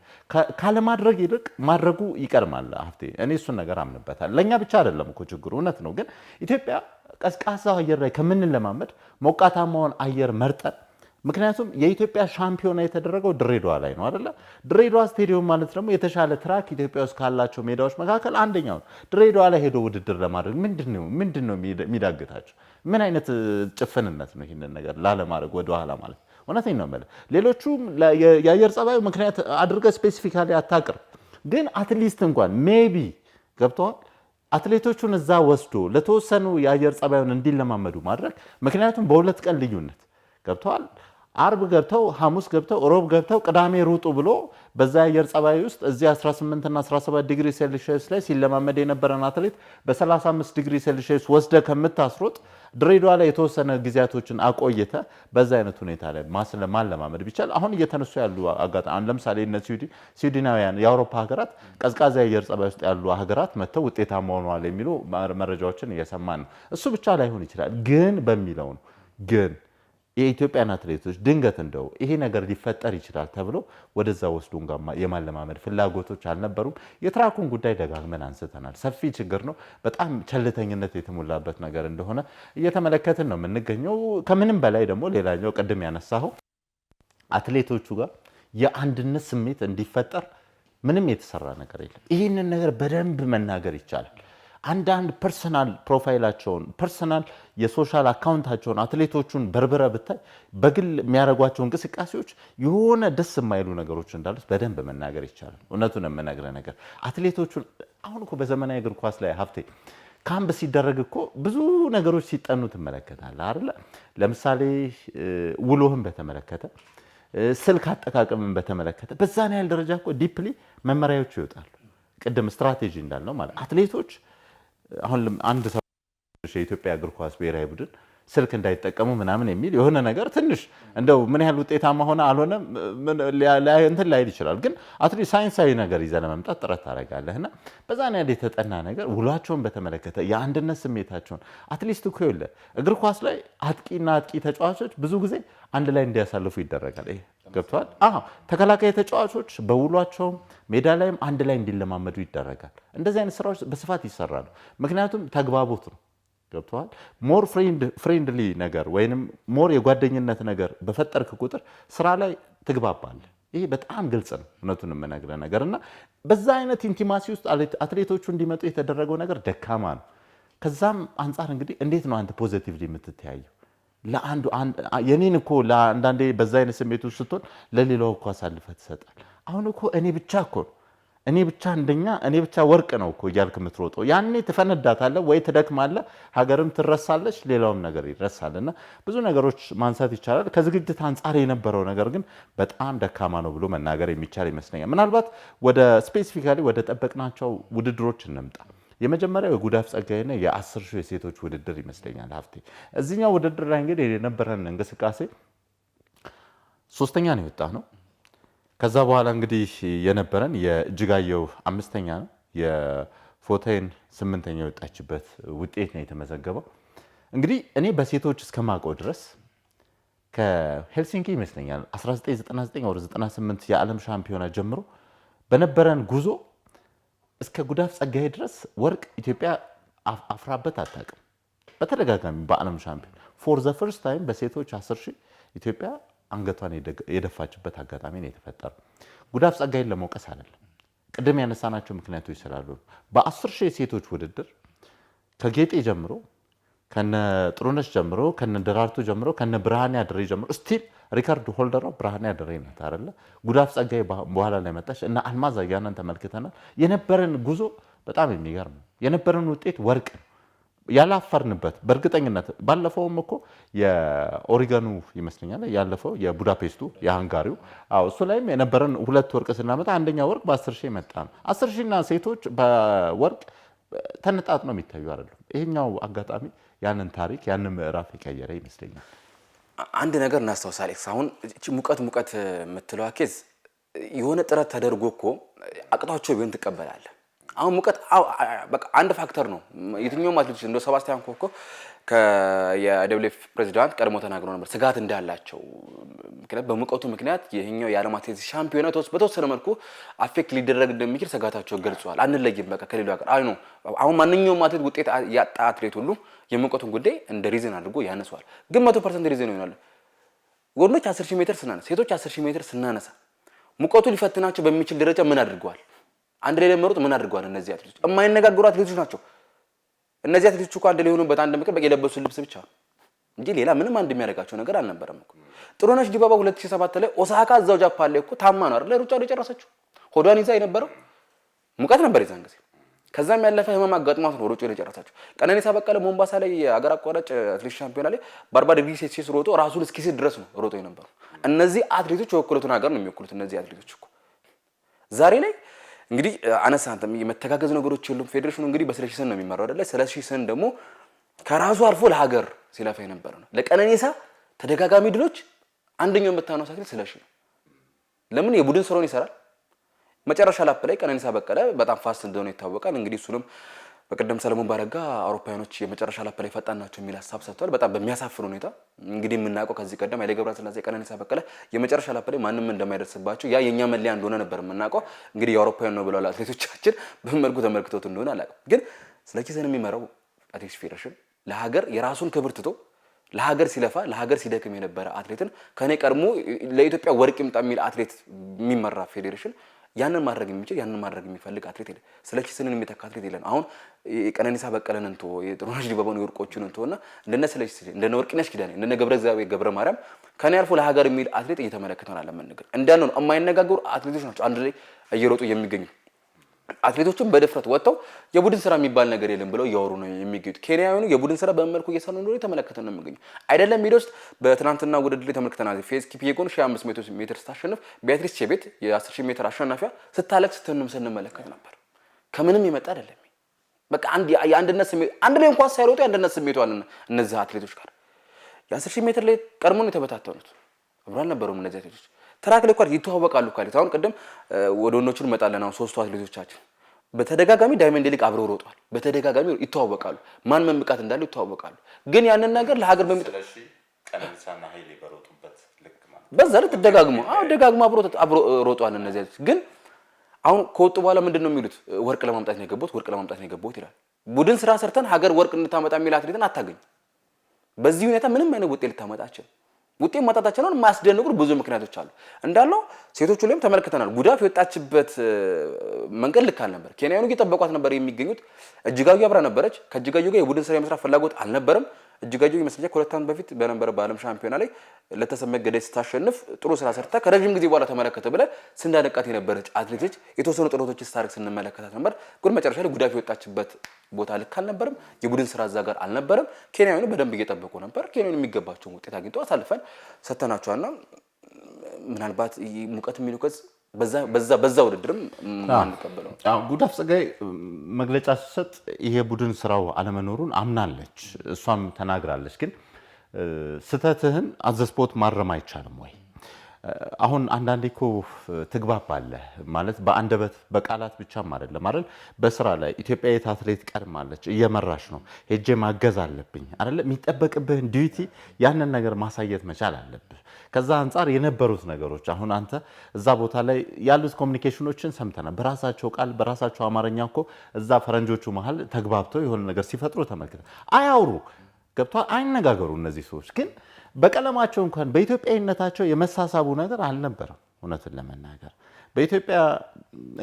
ካለማድረግ ይልቅ ማድረጉ ይቀድማል። ሀብቴ እኔ እሱን ነገር አምንበታል። ለእኛ ብቻ አይደለም እኮ ችግሩ፣ እውነት ነው። ግን ኢትዮጵያ ቀዝቃዛው አየር ላይ ከምንለማመድ ሞቃታማውን አየር መርጠን ምክንያቱም የኢትዮጵያ ሻምፒዮና የተደረገው ድሬዳዋ ላይ ነው አይደለ? ድሬዳዋ ስቴዲየም ማለት ደግሞ የተሻለ ትራክ ኢትዮጵያ ውስጥ ካላቸው ሜዳዎች መካከል አንደኛው ነው። ድሬዳዋ ላይ ሄዶ ውድድር ለማድረግ ምንድን ነው የሚዳግታቸው? ምን አይነት ጭፍንነት ነው ይህንን ነገር ላለማድረግ ወደኋላ ማለት? እውነቴን ነው የምልህ። ሌሎቹም የአየር ጸባዩ ምክንያት አድርገህ ስፔሲፊካሊ አታቅርብ፣ ግን አትሊስት እንኳን ሜቢ ገብተዋል አትሌቶቹን እዛ ወስዶ ለተወሰኑ የአየር ጸባዩን እንዲለማመዱ ማድረግ። ምክንያቱም በሁለት ቀን ልዩነት ገብተዋል። አርብ ገብተው ሐሙስ ገብተው ሮብ ገብተው ቅዳሜ ሩጡ ብሎ በዛ የአየር ጸባይ ውስጥ እዚህ 18 እና 17 ዲግሪ ሴልሺየስ ላይ ሲለማመድ የነበረን አትሌት በ35 ዲግሪ ሴልሺየስ ወስደ ከምታስሮጥ ድሬዳዋ ላይ የተወሰነ ጊዜያቶችን አቆይተ በዛ አይነት ሁኔታ ላይ ማለማመድ ቢቻል አሁን እየተነሱ ያሉ አጋጣሚ ለምሳሌ እነ ስዊድናውያን የአውሮፓ ሀገራት ቀዝቃዛ የአየር ጸባይ ውስጥ ያሉ ሀገራት መጥተው ውጤታማ ሆነዋል የሚሉ መረጃዎችን እየሰማን ነው። እሱ ብቻ ላይሆን ይችላል ግን በሚለው ነው ግን የኢትዮጵያን አትሌቶች ድንገት እንደው ይሄ ነገር ሊፈጠር ይችላል ተብሎ ወደዛ ወስዶ የማለማመድ ፍላጎቶች አልነበሩም። የትራኩን ጉዳይ ደጋግመን አንስተናል። ሰፊ ችግር ነው። በጣም ቸልተኝነት የተሞላበት ነገር እንደሆነ እየተመለከትን ነው የምንገኘው። ከምንም በላይ ደግሞ ሌላኛው ቅድም ያነሳኸው አትሌቶቹ ጋር የአንድነት ስሜት እንዲፈጠር ምንም የተሰራ ነገር የለም። ይህንን ነገር በደንብ መናገር ይቻላል። አንዳንድ ፐርሰናል ፕሮፋይላቸውን ፐርሰናል የሶሻል አካውንታቸውን አትሌቶቹን በርብረ ብታይ በግል የሚያደርጓቸው እንቅስቃሴዎች የሆነ ደስ የማይሉ ነገሮች እንዳሉት በደንብ መናገር ይቻላል። እውነቱን የምነግርህ ነገር አትሌቶቹን አሁን እኮ በዘመናዊ እግር ኳስ ላይ ሀብቴ ካምፕ ሲደረግ እኮ ብዙ ነገሮች ሲጠኑ ትመለከታለህ አይደለ? ለምሳሌ ውሎህን በተመለከተ ስልክ አጠቃቀምን በተመለከተ በዛን ያህል ደረጃ እኮ ዲፕሊ መመሪያዎች ይወጣሉ። ቅድም ስትራቴጂ እንዳልነው ማለት አትሌቶች አሁን አንድ ሰው የኢትዮጵያ እግር ኳስ ብሔራዊ ቡድን ስልክ እንዳይጠቀሙ ምናምን የሚል የሆነ ነገር ትንሽ እንደው ምን ያህል ውጤታማ ሆነ አልሆነ እንትን ላይል ይችላል። ግን አትሊስት ሳይንሳዊ ነገር ይዘህ ለመምጣት ጥረት ታደርጋለህና በዛን ያህል የተጠና ነገር ውሏቸውን በተመለከተ የአንድነት ስሜታቸውን አትሊስት እኮ ይኸውልህ እግር ኳስ ላይ አጥቂና አጥቂ ተጫዋቾች ብዙ ጊዜ አንድ ላይ እንዲያሳልፉ ይደረጋል። ይሄ ገብቷል። ተከላካይ ተጫዋቾች በውሏቸውም ሜዳ ላይም አንድ ላይ እንዲለማመዱ ይደረጋል። እንደዚህ አይነት ስራዎች በስፋት ይሰራሉ። ምክንያቱም ተግባቦት ነው። ገብቷል። ሞር ፍሬንድሊ ነገር ወይንም ሞር የጓደኝነት ነገር በፈጠርክ ቁጥር ስራ ላይ ትግባባለህ። ይሄ በጣም ግልጽ ነው። እውነቱን የምነግርህ ነገር እና በዛ አይነት ኢንቲማሲ ውስጥ አትሌቶቹ እንዲመጡ የተደረገው ነገር ደካማ ነው። ከዛም አንጻር እንግዲህ እንዴት ነው አንተ ፖዚቲቭሊ የምትተያየው? ለአንዱ የኔን እኮ ለአንዳንዴ በዛ አይነት ስሜት ውስጥ ስትሆን ለሌላው እኮ አሳልፈህ ትሰጣል። አሁን እኮ እኔ ብቻ እኮ ነው እኔ ብቻ አንደኛ እኔ ብቻ ወርቅ ነው እኮ እያልክ የምትሮጠው ያኔ ትፈነዳታለህ ወይ ትደክማለህ፣ ሀገርም ትረሳለች፣ ሌላውም ነገር ይረሳልና ብዙ ነገሮች ማንሳት ይቻላል። ከዝግጅት አንጻር የነበረው ነገር ግን በጣም ደካማ ነው ብሎ መናገር የሚቻል ይመስለኛል። ምናልባት ወደ ስፔሲፊካሊ ወደ ጠበቅናቸው ውድድሮች እንምጣ። የመጀመሪያው የጉዳፍ ጸጋይና የ10 ሺህ የሴቶች ውድድር ይመስለኛል ሀብቴ። እዚህኛው ውድድር ላይ እንግዲህ የነበረን እንቅስቃሴ ሶስተኛ ነው የወጣ ነው። ከዛ በኋላ እንግዲህ የነበረን የእጅጋየሁ 5ኛ ነው፣ የፎቴን 8ኛ የወጣችበት ውጤት ነው የተመዘገበው። እንግዲህ እኔ በሴቶች እስከማውቀው ድረስ ከሄልሲንኪ ይመስለኛል 1999 ወደ 98 የዓለም ሻምፒዮና ጀምሮ በነበረን ጉዞ እስከ ጉዳፍ ጸጋዬ ድረስ ወርቅ ኢትዮጵያ አፍራበት አታውቅም። በተደጋጋሚ በዓለም ሻምፒዮን ፎር ዘ ፈርስት ታይም በሴቶች 10 ሺህ ኢትዮጵያ አንገቷን የደፋችበት አጋጣሚ ነው የተፈጠረው። ጉዳፍ ጸጋዬን ለመውቀስ አይደለም፣ ቅድም ያነሳናቸው ምክንያቶች ስላሉ በ10 ሺህ የሴቶች ውድድር ከጌጤ ጀምሮ ከነ ጥሩነሽ ጀምሮ ከነ ደራርቱ ጀምሮ ከነ ብርሃኔ አድሬ ጀምሮ ስቲል ሪካርድ ሆልደሯ ብርሃኔ አድሬ ናት አይደለ? ጉዳፍ ጸጋዬ በኋላ ላይ መጣች እና አልማዝ አያናን ተመልክተናል። የነበረን ጉዞ በጣም የሚገርም ነው። የነበረን ውጤት ወርቅ ነው። ያላፈርንበት በእርግጠኝነት ባለፈውም እኮ የኦሪገኑ ይመስለኛል ያለፈው የቡዳፔስቱ የሃንጋሪው እሱ ላይም የነበረን 2 ወርቅ ስናመጣ አንደኛ ወርቅ በ10,000 መጣ ነው። 10,000ና ሴቶች በወርቅ ተነጣጥ ነው የሚታዩ አይደለም። ይሄኛው አጋጣሚ ያንን ታሪክ ያንን ምዕራፍ የቀየረ ይመስለኛል። አንድ ነገር እናስታውስ አሌክስ፣ አሁን እቺ ሙቀት የምትለዋ ኬዝ የሆነ ጥረት ተደርጎ እኮ አቅቷቸው ቢሆን ትቀበላለህ። አሁን ሙቀት በቃ አንድ ፋክተር ነው። የትኛውም አትሌቶች እንደ ሰባስቲያን ኮኮ የደብሊፍ ፕሬዚዳንት ቀድሞ ተናግረው ነበር ስጋት እንዳላቸው። ምክንያት በሙቀቱ ምክንያት ይሄኛው የዓለም አትሌቲክስ ሻምፒዮና በተወሰነ መልኩ አፌክት ሊደረግ እንደሚችል ስጋታቸው ገልጸዋል። አንለይም በቃ ከሌላው ሀገር አይ ነው። አሁን ማንኛውም አትሌት ውጤት ያጣ አትሌት ሁሉ የሙቀቱን ጉዳይ እንደ ሪዝን አድርጎ ያነሳዋል። ግን 100% ሪዝን ይሆናል። ወንዶች 10,000 ሜትር ስናነሳ፣ ሴቶች 10,000 ሜትር ስናነሳ ሙቀቱ ሊፈትናቸው በሚችል ደረጃ ምን አድርገዋል? አንድ ላይ ለመሩጥ ምን አድርገዋል? እነዚህ አትሌቶች የማይነጋገሩ አትሌቶች ናቸው። እነዚህ አትሌቶች እኮ አንድ ላይ ሆኑበት አንድ ምክር በቂ የለበሱ ልብስ ብቻ እንጂ ሌላ ምንም አንድ የሚያደርጋቸው ነገር አልነበረም እኮ። ጥሩነሽ ዲባባ 2007 ላይ ኦሳካ እዛው ጃፓን ላይ እኮ ታማ ነው አይደል ሩጫ ላይ ጨረሰችው። ሆዷን ይዛ የነበረው ሙቀት ነበር የዛን ጊዜ። ከዛም ያለፈ ህመም አጋጥሟት ነው ሩጫ ላይ ጨረሰችው። ቀነኒሳ በቀለ ሞምባሳ ላይ አገር አቋራጭ አትሌቲክስ ሻምፒዮና ላይ በ40 ዲግሪ ሴልሺየስ ሮጦ ራሱን እስኪስት ድረስ ነው ሮጦ የነበረው። እነዚህ አትሌቶች የወከሉትን ሀገር ነው የሚወክሉት። እነዚህ አትሌቶች እኮ ዛሬ ላይ እንግዲህ አነሳ አንተም የመተጋገዝ ነገሮች የሉም። ፌዴሬሽኑ እንግዲህ በስለሺ ስን ነው የሚመራው አይደለ? ስለሺ ስን ደግሞ ከራሱ አልፎ ለሀገር ሲለፋ የነበረ ነው። ለቀነኒሳ ተደጋጋሚ ድሎች አንደኛው የምታነሳው አትሌት ስለሺ ነው። ለምን የቡድን ስራውን ይሰራል። መጨረሻ ላፕ ላይ ቀነኒሳ በቀለ በጣም ፋስት እንደሆነ ይታወቃል። እንግዲህ እሱንም በቀደም ሰለሞን ባረጋ አውሮፓውያኖች የመጨረሻ ላፕ ላይ ፈጣን ናቸው የሚል ሀሳብ ሰጥቷል። በጣም በሚያሳፍር ሁኔታ እንግዲህ የምናውቀው ከዚህ ቀደም ኃይሌ ገብረስላሴ ቀነኒሳ በቀለ የመጨረሻ ላፕ ላይ ማንም እንደማይደርስባቸው ያ የኛ መለያ እንደሆነ ነበር የምናውቀው። እንግዲህ የአውሮፓውያን ነው ብለዋል አትሌቶቻችን። በመልኩ ተመልክቶት እንደሆነ አላውቅም። ግን ስለዚህ ስን የሚመራው አትሌቲክስ ፌዴሬሽን ለሀገር የራሱን ክብር ትቶ ለሀገር ሲለፋ ለሀገር ሲደክም የነበረ አትሌትን ከኔ ቀድሞ ለኢትዮጵያ ወርቅ ይምጣ የሚል አትሌት የሚመራ ፌዴሬሽን ያንን ማድረግ የሚችል ያንን ማድረግ የሚፈልግ አትሌት የለም። ስለዚህ ስንን የሚተካ አትሌት የለም። አሁን ቀነኒሳ በቀለን እንቶ የጥሩነሽ ዲባባን የወርቆቹን እንቶና እንደነ ስለዚህ እንደነ ወርቅነሽ ኪዳኔ እንደነ ገብረ እግዚአብሔር ገብረ ማርያም ከኔ አልፎ ለሀገር የሚል አትሌት እየተመለከተን አለ መንገር እንዳነው ነው። የማይነጋገሩ አትሌቶች ናቸው አንድ ላይ እየሮጡ የሚገኙ አትሌቶችም በድፍረት ወጥተው የቡድን ስራ የሚባል ነገር የለም ብለው እያወሩ ነው የሚገኙት። ኬንያውያኑ የቡድን ስራ በመልኩ እየሰሩ እንደሆነ ተመለከተን ነው የሚገኙ አይደለም። ሜዳ ውስጥ በትናንትና ውድድር ላይ ተመልክተናል። ፌዝ ኪፒዬጎን 1500 ሜትር ስታሸንፍ ቢያትሪስ ቼቤት የ10,000 ሜትር አሸናፊያ ስታለቅስ ስንመለከት ነበር። ከምንም የመጣ አይደለም። በቃ የአንድነት ስሜት አንድ ላይ እንኳን ሳይሮጡ የአንድነት ስሜቱ አለ እነዚህ አትሌቶች ጋር። የ10,000 ሜትር ላይ ቀድሞ ነው የተበታተኑት። አብሮ አልነበሩም እነዚህ አትሌቶች። ትራክ ላይ እንኳን ይተዋወቃሉ ካለ አሁን ቀደም ወደ ወንዶቹን መጣለን። አሁን ሶስቱ አትሌቶቻችን በተደጋጋሚ ዳይመንድ ሊግ አብረው ሮጠዋል። በተደጋጋሚ ይተዋወቃሉ። ማን መምቃት እንዳለው ይተዋወቃሉ። ግን ያንን ነገር ለሀገር በሚጥለሽ ቀነኒሳና ኃይሌ በሮጡበት ልክ ማለት በዛ ላይ ደጋግሞ አብሮ ሮጠዋል። እነዚህ ግን አሁን ከወጡ በኋላ ምንድነው የሚሉት? ወርቅ ለማምጣት ነው የገቡት ይላል። ቡድን ስራ ሰርተን ሀገር ወርቅ እንድታመጣ የሚል አትሌትን አታገኝ። በዚህ ሁኔታ ምንም አይነት ውጤት ልታመጣቸው ውጤት ማጣታቸውን የማያስደንቁ ብዙ ምክንያቶች አሉ። እንዳለው ሴቶቹ ላይም ተመልክተናል። ጉዳፍ የወጣችበት መንገድ ልክ አልነበር። ኬንያውያኑ እየጠበቋት ነበር የሚገኙት። እጅጋዩ አብራ ነበረች። ከእጅጋዩ ጋር የቡድን ስራ የመስራት ፍላጎት አልነበረም። እጅጋዩ ይመስለኛል ከሁለት ዓመት በፊት በነበረ በዓለም ሻምፒዮና ላይ ለተሰመች ገዳይ ስታሸንፍ ጥሩ ስራ ሰርታ ከረጅም ጊዜ በኋላ ተመለከተ ብለን ስንዳነቃት የነበረች አትሌቶች የተወሰኑ ጥረቶች ስታደርግ ስንመለከታት ነበር። ግን መጨረሻ ላይ ጉዳፍ የወጣችበት ቦታ ልክ አልነበረም። የቡድን ስራ እዛ ጋር አልነበረም። ኬንያውያኑ በደንብ እየጠበቁ ነበር። ኬንያውያኑ የሚገባቸውን ውጤት አግኝተው አሳልፈን ሰተናቸዋልና ምናልባት ሙቀት የሚሉከስ በዛ ውድድርም ማንቀበለው ጉዳፍ ጸጋይ መግለጫ ሲሰጥ ይሄ ቡድን ስራው አለመኖሩን አምናለች፣ እሷም ተናግራለች። ግን ስተትህን አዘስፖት ማረም አይቻልም ወይ? አሁን አንዳንዴ እኮ ትግባባለህ ማለት በአንደበት በቃላት ብቻም አይደለም አይደል? በስራ ላይ ኢትዮጵያዊት አትሌት ቀድማለች፣ እየመራሽ ነው፣ ሄጄ ማገዝ አለብኝ አይደል? የሚጠበቅብህን ዲዩቲ ያንን ነገር ማሳየት መቻል አለብህ። ከዛ አንጻር የነበሩት ነገሮች አሁን አንተ እዛ ቦታ ላይ ያሉት ኮሚኒኬሽኖችን ሰምተናል። በራሳቸው ቃል በራሳቸው አማርኛ እኮ እዛ ፈረንጆቹ መሀል ተግባብተው የሆነ ነገር ሲፈጥሩ ተመልክተህ አያውሩ ገብቷል። አይነጋገሩ እነዚህ ሰዎች ግን በቀለማቸው እንኳን በኢትዮጵያዊነታቸው የመሳሳቡ ነገር አልነበረም። እውነትን ለመናገር በኢትዮጵያ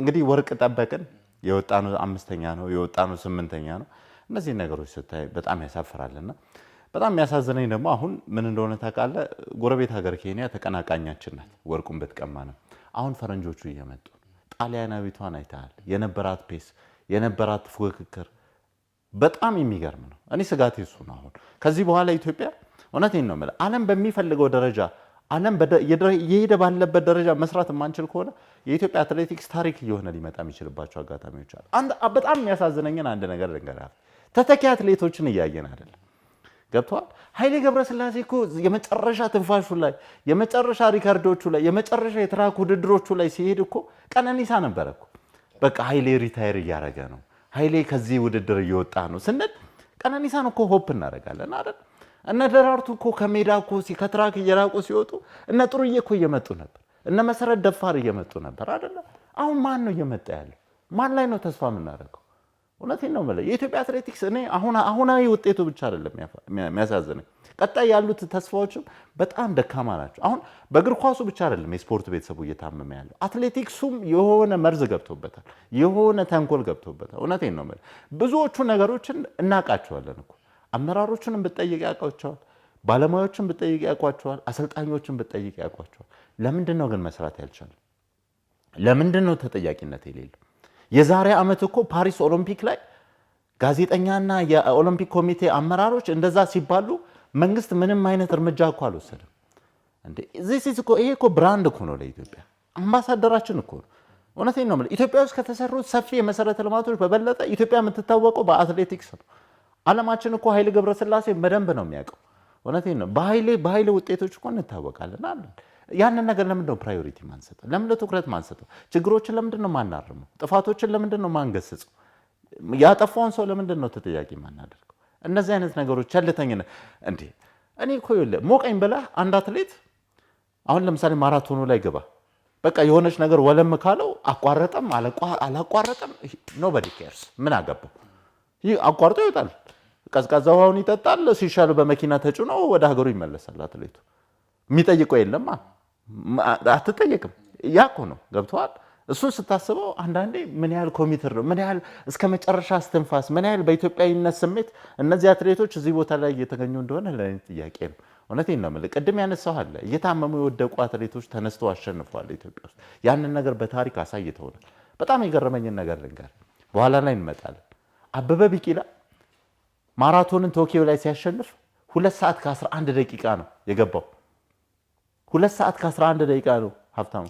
እንግዲህ ወርቅ ጠበቅን፣ የወጣነው 5ኛ ነው፣ የወጣነው 8ኛ ነው። እነዚህ ነገሮች ስታይ በጣም ያሳፍራልና በጣም የሚያሳዝነኝ ደግሞ አሁን ምን እንደሆነ ታውቃለህ? ጎረቤት ሀገር ኬንያ ተቀናቃኛችን ናት፣ ወርቁን ብትቀማ ነው። አሁን ፈረንጆቹ እየመጡ ጣሊያናዊቷን አይተሃል? የነበራት ፔስ የነበራት ፉክክር በጣም የሚገርም ነው። እኔ ስጋቴ እሱ ነው። አሁን ከዚህ በኋላ ኢትዮጵያ እውነቴን ነው የምልህ ዓለም በሚፈልገው ደረጃ ዓለም እየሄደ ባለበት ደረጃ መስራት የማንችል ከሆነ የኢትዮጵያ አትሌቲክስ ታሪክ እየሆነ ሊመጣ የሚችልባቸው አጋጣሚዎች አሉ። በጣም የሚያሳዝነኝን አንድ ነገር ልንገርህ፣ ተተኪ አትሌቶችን እያየን አይደለም። ገብተዋል። ኃይሌ ገብረስላሴ እኮ የመጨረሻ ትንፋሹ ላይ የመጨረሻ ሪካርዶቹ ላይ የመጨረሻ የትራክ ውድድሮቹ ላይ ሲሄድ እኮ ቀነኒሳ ነበረ እኮ በቃ ኃይሌ ሪታየር እያደረገ ነው፣ ኃይሌ ከዚህ ውድድር እየወጣ ነው ስንል ቀነኒሳን እኮ ሆፕ እናደርጋለን አይደል? እነ ደራርቱ እኮ ከሜዳ እኮ ከትራክ እየራቁ ሲወጡ እነ ጥሩዬ እኮ እየመጡ ነበር፣ እነ መሰረት ደፋር እየመጡ ነበር አይደለ? አሁን ማን ነው እየመጣ ያለው? ማን ላይ ነው ተስፋ የምናደርገው? እውነቴን ነው የምልህ የኢትዮጵያ አትሌቲክስ እኔ አሁናዊ ውጤቱ ብቻ አይደለም የሚያሳዝነኝ፣ ቀጣይ ያሉት ተስፋዎችም በጣም ደካማ ናቸው። አሁን በእግር ኳሱ ብቻ አይደለም የስፖርት ቤተሰቡ እየታመመ ያለው፣ አትሌቲክሱም የሆነ መርዝ ገብቶበታል፣ የሆነ ተንኮል ገብቶበታል። እውነቴን ነው የምልህ ብዙዎቹ ነገሮችን እናውቃቸዋለን እኮ አመራሮቹንም ብትጠይቅ ያውቋቸዋል፣ ባለሙያዎችን ብትጠይቅ ያውቋቸዋል፣ አሰልጣኞችን ብትጠይቅ ያውቋቸዋል። ለምንድን ነው ግን መስራት ያልቻለ? ለምንድን ነው ተጠያቂነት የሌለው? የዛሬ ዓመት እኮ ፓሪስ ኦሎምፒክ ላይ ጋዜጠኛና የኦሎምፒክ ኮሚቴ አመራሮች እንደዛ ሲባሉ መንግስት ምንም አይነት እርምጃ እኮ አልወሰደም። እንዴ ይሄ እኮ ብራንድ እኮ ነው ለኢትዮጵያ፣ አምባሳደራችን እኮ ነው። እውነቴን ነው የምልህ ኢትዮጵያ ውስጥ ከተሰሩት ሰፊ የመሰረተ ልማቶች በበለጠ ኢትዮጵያ የምትታወቀው በአትሌቲክስ ነው። ዓለማችን እኮ ኃይሌ ገብረስላሴ በደንብ ነው የሚያውቀው። እውነቴን ነው በኃይሌ ውጤቶች እኮ እንታወቃለን አለን። ያንን ነገር ለምንድን ነው ፕራዮሪቲ ማንሰጠው? ለምንድን ነው ትኩረት ማንሰጠው? ችግሮችን ለምንድን ነው ማናርመው? ጥፋቶችን ለምንድን ነው ማንገስጸው? ያጠፋውን ሰው ለምንድን ነው ተጠያቂ ማናደርገው? እነዚህ አይነት ነገሮች ቸልተኝነት እንዴ! እኔ እኮ ይኸውልህ ሞቀኝ ብለህ አንድ አትሌት አሁን ለምሳሌ ማራቶኑ ላይ ግባ በቃ የሆነች ነገር ወለም ካለው አቋረጠም አላቋረጠም ኖበዲ ኬርስ ምን አገባው? ይህ አቋርጦ ይወጣል፣ ቀዝቃዛ ውሃውን ይጠጣል፣ ሲሻሉ በመኪና ተጭኖ ወደ ሀገሩ ይመለሳል። አትሌቱ የሚጠይቀው የለም፣ አትጠየቅም። ያ እኮ ነው ገብተዋል። እሱን ስታስበው አንዳንዴ ምን ያህል ኮሚትር ነው፣ ምን ያህል እስከ መጨረሻ እስትንፋስ፣ ምን ያህል በኢትዮጵያዊነት ስሜት እነዚህ አትሌቶች እዚህ ቦታ ላይ እየተገኙ እንደሆነ ለእኔ ጥያቄ ነው። እውነቴን ነው የምልህ ቅድም ያነሳው አለ እየታመሙ የወደቁ አትሌቶች ተነስተው አሸንፈዋል ኢትዮጵያ ውስጥ። ያንን ነገር በታሪክ አሳይተውናል። በጣም የገረመኝን ነገር ልንገር፣ በኋላ ላይ እንመጣለን። አበበ ቢቂላ ማራቶንን ቶኪዮ ላይ ሲያሸንፍ 2 ሰዓት ከ11 ደቂቃ ነው የገባው። 2 ሰዓት ከ11 ደቂቃ ነው ሀብታሙ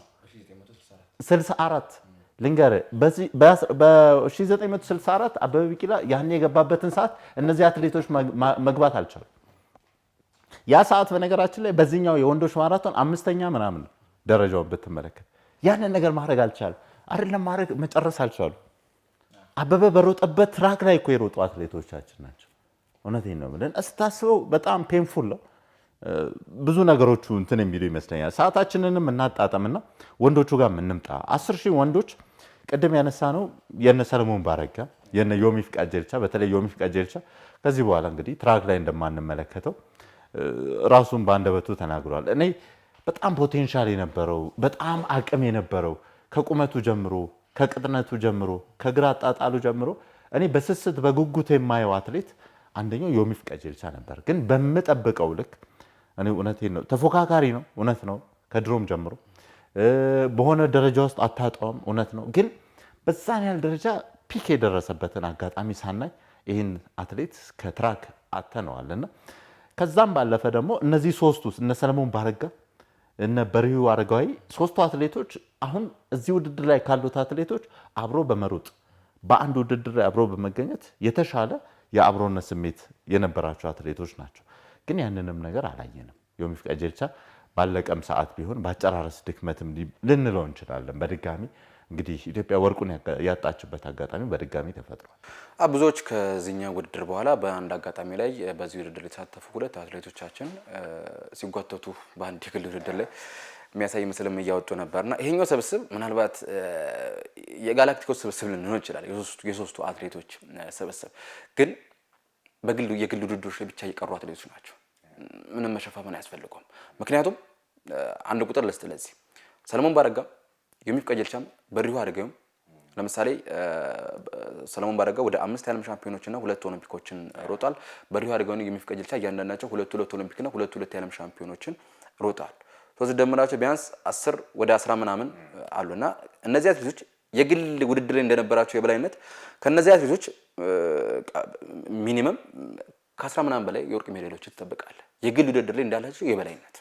64 ልንገርህ። በ1964 አበበ ቢቂላ ያን የገባበትን ሰዓት እነዚህ አትሌቶች መግባት አልቻሉም። ያ ሰዓት በነገራችን ላይ በዚህኛው የወንዶች ማራቶን 5ኛ ምናምን ነው ደረጃውን ብትመለከት። ያንን ነገር ማድረግ አልቻሉም። አይደለም ማድረግ መጨረስ አልቻሉ። አበበ በሮጠበት ትራክ ላይ እኮ የሮጡ አትሌቶቻችን ናቸው። እውነቴን ነው ብለን ስታስበው በጣም ፔንፉል ነው። ብዙ ነገሮቹ እንትን የሚሉ ይመስለኛል። ሰዓታችንንም እናጣጠምና ወንዶቹ ጋር እንምጣ። 10,000 ወንዶች ቅድም ያነሳ ነው የነ ሰለሞን ባረጋ የነ ዮሚፍ ቀጀልቻ፣ በተለይ ዮሚፍ ቀጀልቻ ከዚህ በኋላ እንግዲህ ትራክ ላይ እንደማንመለከተው ራሱን በአንደበቱ ተናግሯል። እኔ በጣም ፖቴንሻል የነበረው በጣም አቅም የነበረው ከቁመቱ ጀምሮ ከቅጥነቱ ጀምሮ ከግራ አጣጣሉ ጀምሮ እኔ በስስት በጉጉት የማየው አትሌት አንደኛው ዮሚፍ ቀጀልቻ ነበር። ግን በምጠብቀው ልክ እኔ እውነቴን ነው ተፎካካሪ ነው፣ እውነት ነው ከድሮም ጀምሮ በሆነ ደረጃ ውስጥ አታጣውም፣ እውነት ነው። ግን በዛን ያህል ደረጃ ፒክ የደረሰበትን አጋጣሚ ሳናይ ይህን አትሌት ከትራክ አተነዋልና ከዛም ባለፈ ደግሞ እነዚህ ሶስቱ እነ ሰለሞን ባረጋ እነ በሪሁ አረጋዊ ሶስቱ አትሌቶች አሁን እዚህ ውድድር ላይ ካሉት አትሌቶች አብሮ በመሮጥ በአንድ ውድድር ላይ አብሮ በመገኘት የተሻለ የአብሮነት ስሜት የነበራቸው አትሌቶች ናቸው። ግን ያንንም ነገር አላየንም። ዮሚፍ ቀጀልቻ ባለቀም ሰዓት ቢሆን በአጨራረስ ድክመትም ልንለው እንችላለን። በድጋሚ እንግዲህ ኢትዮጵያ ወርቁን ያጣችበት አጋጣሚ በድጋሚ ተፈጥሯል። ብዙዎች ከዚህኛው ውድድር በኋላ በአንድ አጋጣሚ ላይ በዚህ ውድድር የተሳተፉ 2 አትሌቶቻችን ሲጓተቱ በአንድ የግል ውድድር ላይ የሚያሳይ ምስልም እያወጡ ነበርና ይሄኛው ስብስብ ምናልባት የጋላክቲኮስ ስብስብ ልንሆን ይችላል፣ የሶስቱ አትሌቶች ስብስብ ግን የግል ውድድሮች ላይ ብቻ የቀሩ አትሌቶች ናቸው። ምንም መሸፋፈን አያስፈልገውም። ምክንያቱም አንድ ቁጥር ልስጥ ለዚህ ሰለሞን ባረጋ፣ ዮሚፍ ቀጀልቻም በሪሁ አረጋዊም ለምሳሌ ሰለሞን ባረጋ ወደ 5 የዓለም ሻምፒዮኖችና 2 ኦሎምፒኮችን ሮጧል። በሪሁ አረጋዊና ዮሚፍ ቀጀልቻ እያንዳንዳቸው 2 ኦሎምፒክና 2 የዓለም ሻምፒዮኖችን ሮጧል። ሶስት ደምራቸው ቢያንስ 10 ወደ 10 ምናምን አሉና እነዚህ አትሌቶች የግል ውድድር እንደነበራቸው የበላይነት ከነዚህ አትሌቶች ሚኒመም ከ10 ምናምን በላይ የወርቅ ሜዳሊያዎች ይጠበቃል። የግል ውድድር ላይ እንዳላቸው የበላይነት